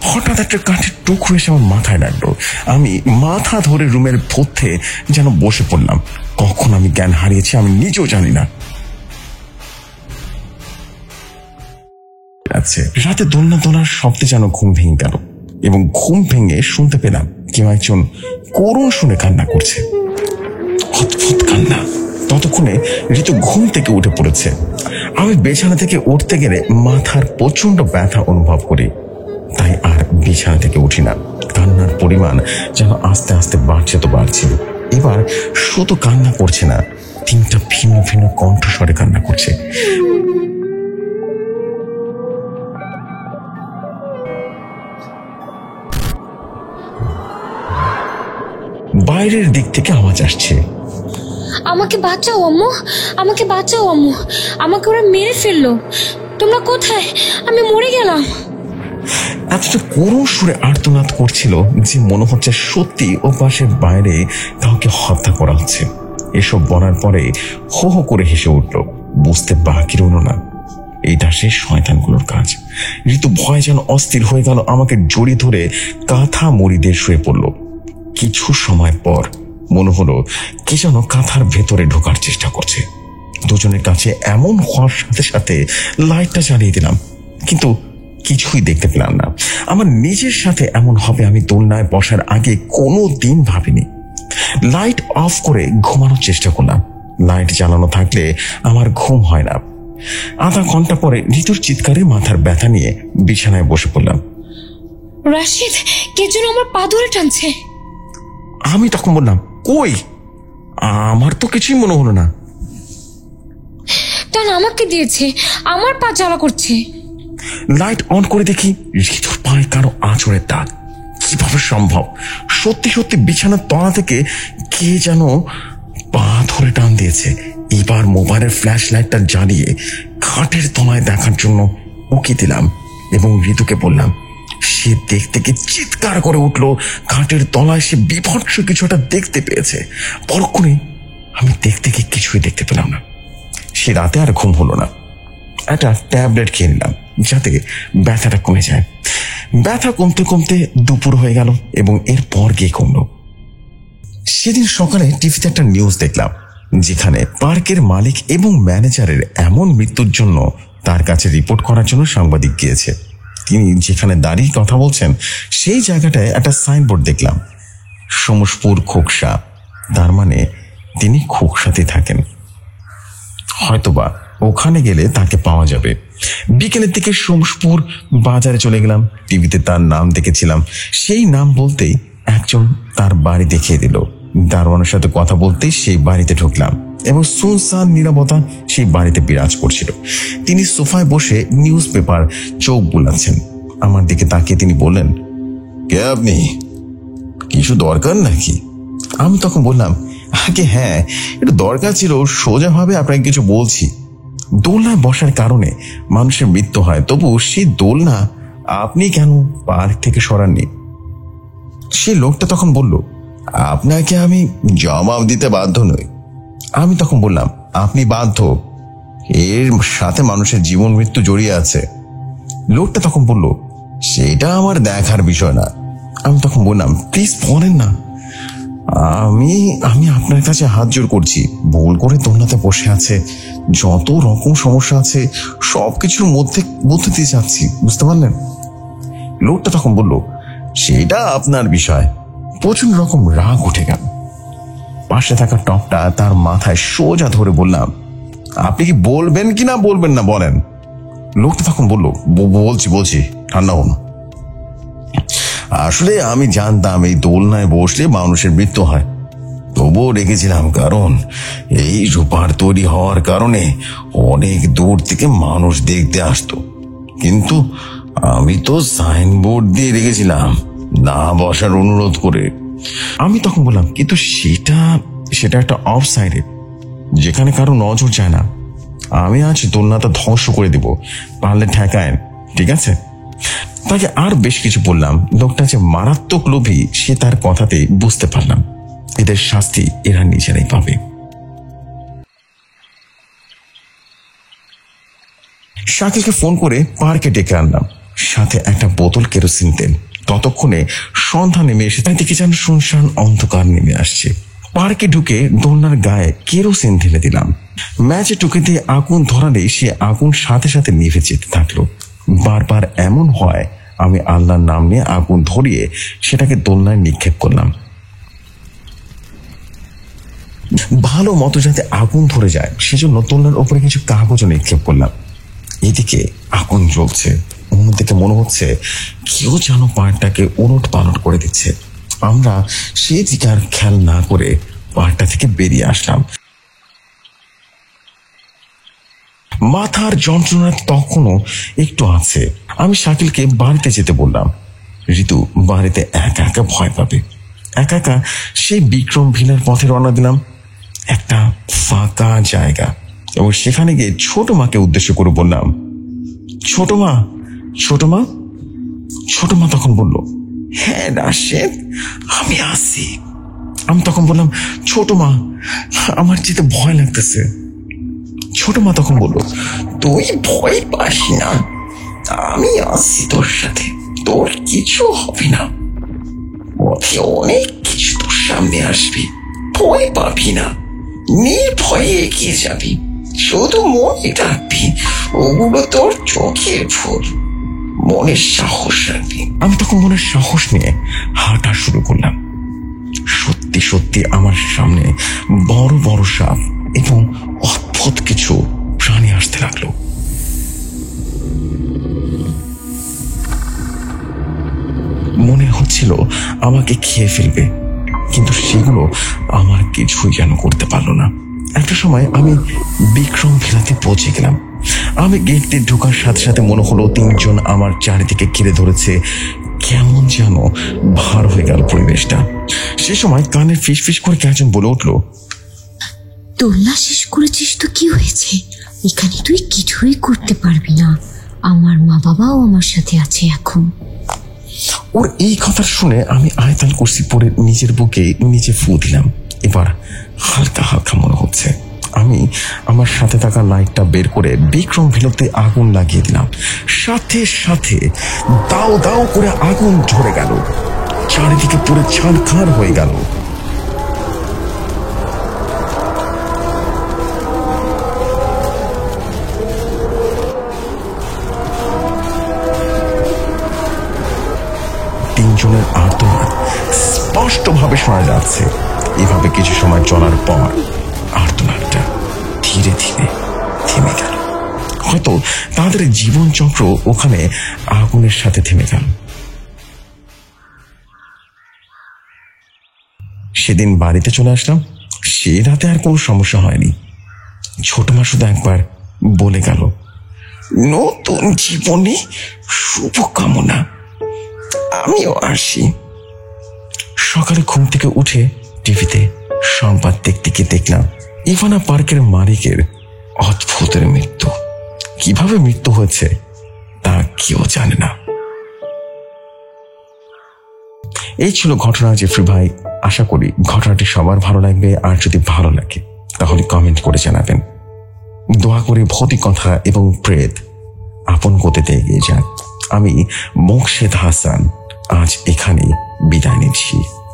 হঠাৎ একটা কাঠের টুকরো এসে আমার মাথায় লাগলো। আমি মাথা ধরে রুমের মধ্যে যেন বসে পড়লাম। কখন আমি জ্ঞান হারিয়েছি আমি নিজেও জানি না। রাতে দোলনা দোলার শব্দে যেন ঘুম ভেঙে গেল, এবং ঘুম ভেঙে শুনতে পেলাম কেউ একজন করুণ শুনে কান্না করছে। অদ্ভুত কান্না। ততক্ষণে ঋতু ঘুম থেকে উঠে পড়েছে। আমি বিছানা থেকে উঠতে গেলে মাথার প্রচন্ড ব্যথা অনুভব করি, তাই আর বিছানা থেকে উঠি না। কান্নার পরিমাণ যেন আস্তে আস্তে বাড়ছে তো বাড়ছে। এবার শুধু কান্না করছে না, 3টা ভিন্ন ভিন্ন কণ্ঠস্বরে কান্না করছে। বাইরের দিক থেকে আওয়াজ আসছে,
আমাকে বাঁচাও আম্মু, আমাকে বাঁচাও আম্মু, আমাকে ওরা মেরে ফেললো, তোমরা কোথায়? আমি মরে গেলাম।
এতটা করুণ সুরে আর্তনাদ করছিল যে মনে হচ্ছে সত্যি ও পাশের বাইরে কাউকে হত্যা করা হচ্ছে। এসব বলার পরে হো হো করে হেসে উঠল। বুঝতে বাকি রইল না এটা সে শয়তানগুলোর কাজ। ঋতু ভয় যেন অস্থির হয়ে গেল, আমাকে জড়িয়ে ধরে কাঁথা মুড়ি দিয়ে শুয়ে পড়ল। কিছু সময় পর মনে হলো কে যেন কাঁথার ভেতরে ঢোকার চেষ্টা করছে। দুজনের কাছে এমন হওয়ার সাথে সাথে লাইটটা জ্বালিয়ে দিলাম, কিন্তু কিছুই দেখতে পেলাম না। আমার নিজের সাথে এমন হবে আমি দোলনায় বসার আগে কোনো দিন ভাবিনি। লাইট অফ করে ঘুমানোর চেষ্টা করলাম। লাইট জ্বালানো থাকলে আমার ঘুম হয় না। আধা ঘন্টা পরে ঋতুর চিৎকারে মাথার ব্যথা নিয়ে বিছানায় বসে পড়লাম।
রাশিদ, কে যেন আমার পা ধরে টানছে।
আমি তখন বললাম, কই? আমার তো কিছুই মনে হলো না।
টান আমাকে দিয়েছে, আমার পা জ্বালা করছে।
লাইট অন করে দেখি ঋতুর পায়ে কারো আঁচড়ের দাগ। কিভাবে সম্ভব? সত্যি সত্যি বিছানার তলা থেকে কে যেন পা ধরে টান দিয়েছে। এবার মোবাইলের ফ্ল্যাশ লাইটটা জ্বালিয়ে খাটের তলায় দেখার জন্য উকি দিলাম এবং ঋতুকে বললাম। সে দেখতে গিয়ে চিৎকার করে উঠল। খাটের তলায় সে বিভৎস কিছু একটা দেখতে পেয়েছে। পরক্ষণে আমি দেখতে গিয়ে কিছুই দেখতে পেলাম না। সে রাতে আর ঘুম হলো না। একটা ট্যাবলেট খেয়ে নিলাম যাতে ব্যথাটা কমে যায়। ব্যথা কমতে কমতে দুপুর হয়ে গেল এবং এরপর গিয়ে কমলো। সেদিন সকালে টিভিতে একটা নিউজ দেখলাম যেখানে পার্কের মালিক এবং ম্যানেজারের এমন মৃত্যুর জন্য তার কাছে রিপোর্ট করার জন্য সাংবাদিক গিয়েছে। তিনি যেখানে দাঁড়িয়ে কথা বলছেন সেই জায়গাটায় একটা সাইনবোর্ড দেখলাম, সোমসপুর খোকসা। তার মানে তিনি খোকসাতে থাকেন। হয়তোবা ওখানে গেলে তাকে পাওয়া যাবে। বিকেলের দিকে সোমসপুর বাজারে চলে গেলাম। টিভিতে তার নাম দেখেছিলাম। সেই নাম বলতেই একজন তার বাড়ি দেখিয়ে দিল। দারোয়ানের সাথে কথা বলতেই সেই বাড়িতে ঢুকলাম এবং সুনসান নীরবতা সেই বাড়িতে বিরাজ করছিল। তিনি সোফায় বসে নিউজ পেপার চোখ বুলাচ্ছেন। আমার দিকে তাকিয়ে তিনি বললেন, কে আপনি? কিছু দরকার নাকি? আমি তখন বললাম, আগে হ্যাঁ, একটু দরকার ছিল, সোজাভাবে আপনাকে কিছু বলছি। দোলনায় বসার কারণে মানুষের মৃত্যু হয়, তবু সেই দোলনা আপনি কেন পার্ক থেকে সরাননি? সেই লোকটা তখন বলল, আপনাকে আমি জবাব দিতে বাধ্য নই। আমি তখন বললাম, আপনি বাধ্য, এর সাথে মানুষের জীবন মৃত্যু জড়িয়ে আছে। লোকটা তখন বলল, সেটা আমার দেখার বিষয় না। আমি তখন বললাম, প্লিজ বলেন না, আমি আপনার কাছে হাত জোর করছি। ভুল করে দোলনাতে বসে আছে, যত রকম সমস্যা আছে সবকিছুর মধ্যে দিয়ে যাচ্ছি, বুঝতে পারলেন? লোকটা তখন বলল, সেটা আপনার বিষয়। প্রচন্ড রকম রাগ উঠে গেল। পাশে থাকা টপটা তার মাথায় সোজা ধরে বললাম, আপনি কি বলবেন কি না বলবেন না বলেন?
লোকটা তখন বললো, বলছি ঠান্ডা হন। আসলে আমি জানতাম এই দোলনায় বসলে মানুষের মৃত্যু হয়, তবুও রেখেছিলাম, কারণ এই রূপার তৈরি হওয়ার কারণে অনেক দূর থেকে মানুষ দেখতে আসতো। কিন্তু আমি তো সাইনবোর্ড দিয়ে রেখেছিলাম না বসার অনুরোধ করে। আমি তখন বললাম, কিন্তু সেটা একটা অফ সাইডে, যেখানে কারো নজর যায় না। আমি আজ দোলনাটা ধ্বংস করে দিব, পারলে ঠেকায়েন, ঠিক আছে? তাকে আর বেশ কিছু বললাম। লোকটা যে মারাত্মক লোভী সে তার কথাতে বুঝতে পারলাম। এদের শাস্তি এরা নিজেরাই পাবে। শাকিলকে ফোন করে পার্কে ডেকে আনলাম, সাথে একটা বোতল কেরোসিন তেল। ততক্ষণে সন্ধ্যা নেমে এসে তাই দেখে যেন শুনশান অন্ধকার নেমে আসছে। পার্কে ঢুকে দোলনার গায়ে কেরোসিন ঢেলে দিলাম। ম্যাচে টুকে দিয়ে আগুন ধরালে সে আগুন সাথে সাথে নিভে যেতে থাকলো। বারবার এমন হয় আমি আল্লাহর নাম নিয়ে আগুন ধরিয়ে সেটাকে দোলনায় নিক্ষেপ করলাম, ভালো মতো যাতে আগুন ধরে যায় সেজন্য দোলনার ওপরে কিছু কাগজও নিক্ষেপ করলাম। এদিকে আগুন জ্বলছে, অন্যদিকে মনে হচ্ছে কেউ যেন পাহাড়টাকে উলট পালট করে দিচ্ছে। আমরা সেই দিকে আর খেয়াল না করে পাহাড়টা থেকে বেরিয়ে আসলাম। মাথার যন্ত্রণা তখনও একটু আছে। আমি শাকিলকে বাড়িতে যেতে বললাম। ঋতু বাড়িতে একা একা ভয় পাবে। একা একা সেই বিক্রম ভিলার পথে রওনা দিলাম। একটা ফাঁকা জায়গা, এবং সেখানে গিয়ে ছোট মাকে উদ্দেশ্য করে বললাম, ছোট মা। ছোট মা তখন বলল, হ্যাঁ রাশেদ, আমি আসি। আমি তখন বললাম, ছোট মা, আমার যেতে ভয় লাগতেছে। ছোট মা তখন বলল, তুই ভয় পাস না, আমি আসি তোর সাথে, তোর কিছু হবে না। পথে অনেক কিছু তোর সামনে আসবে, ভয় পাবি না, নির্ভয়ে এগিয়ে যাবি। শুধু মনে রাখবি ওগুলো তোর চোখের ভুল, মনের সাহস রাখবি। আমি তখন মনের সাহস নিয়ে হাঁটা শুরু করলাম। সত্যি সত্যি আমার সামনে বড় বড় সাপ এবং অদ্ভুত কিছু প্রাণী আসতে লাগলো। মনে হচ্ছিল আমাকে খেয়ে ফেলবে, কিন্তু সেগুলো আমার কিছুই যেন করতে পারলো না। একটা সময় আমি বিক্রম ভিলাতে পৌঁছে গেলাম। আমি গেট দিয়ে ঢোকার সাথে সাথে মনে হলো তিনজন আমার চারিদিকে ঘিরে ধরেছে। কেমন যেন ভার হয়ে গেল পরিবেশটা। সে সময় কানে ফিস ফিস করে একজন বলে উঠলো,
দোলনা শেষ করেছিস তো কি হয়েছে? এখানে তুই কিছুই করতে পারবি না, আমার মা বাবাও আমার সাথে আছে এখন।
ওর এই কথা শুনে আমি আয়তাল কুরসি পরে নিজের বুকে নিচে ফু দিলাম। এবার হালকা হালকা মনে হচ্ছে। আমি আমার সাথে থাকা লাইটটা বের করে বিক্রম ভিলতে আগুন লাগিয়ে দিলাম। সাথে সাথে দাও দাও করে আগুন ধরে গেল, চারিদিকে পুরো ছাড়খাড় হয়ে গেল। তিনজনের আর্তনাদ স্পষ্টভাবে শোনা যাচ্ছে। এভাবে কিছু সময় চলার পর আর্তনাদটা ধীরে ধীরে থেমে গেল। হয়তো তাদের জীবনচক্র ওখানে আগুনের সাথে থেমে গেল। সেদিন বাড়িতে চলে আসলাম। সে রাতে আর কোনো সমস্যা হয়নি। ছোট মা শুধু একবার বলে গেল, নতুন জীবনে শুভকামনা, আমিও আসি। সকালে ঘুম থেকে উঠে টিভিতে সংবাদ দেখতে গিয়ে দেখলাম ইভানা পার্কের মালিকের অদ্ভুতের মৃত্যু। কিভাবে মৃত্যু হয়েছে তা কেউ জানে না। এই ছিল ঘটনা জেফরি ভাই। আশা করি ঘটনাটি সবার ভালো লাগবে, আর যদি ভালো লাগে তাহলে কমেন্ট করে জানাবেন। দোয়া করে ভৌতিক কথা এবং প্রেত আপন গতিতে এগিয়ে যান। আমি মোকশেদ হাসান আজ এখানে বিদায় নিচ্ছি।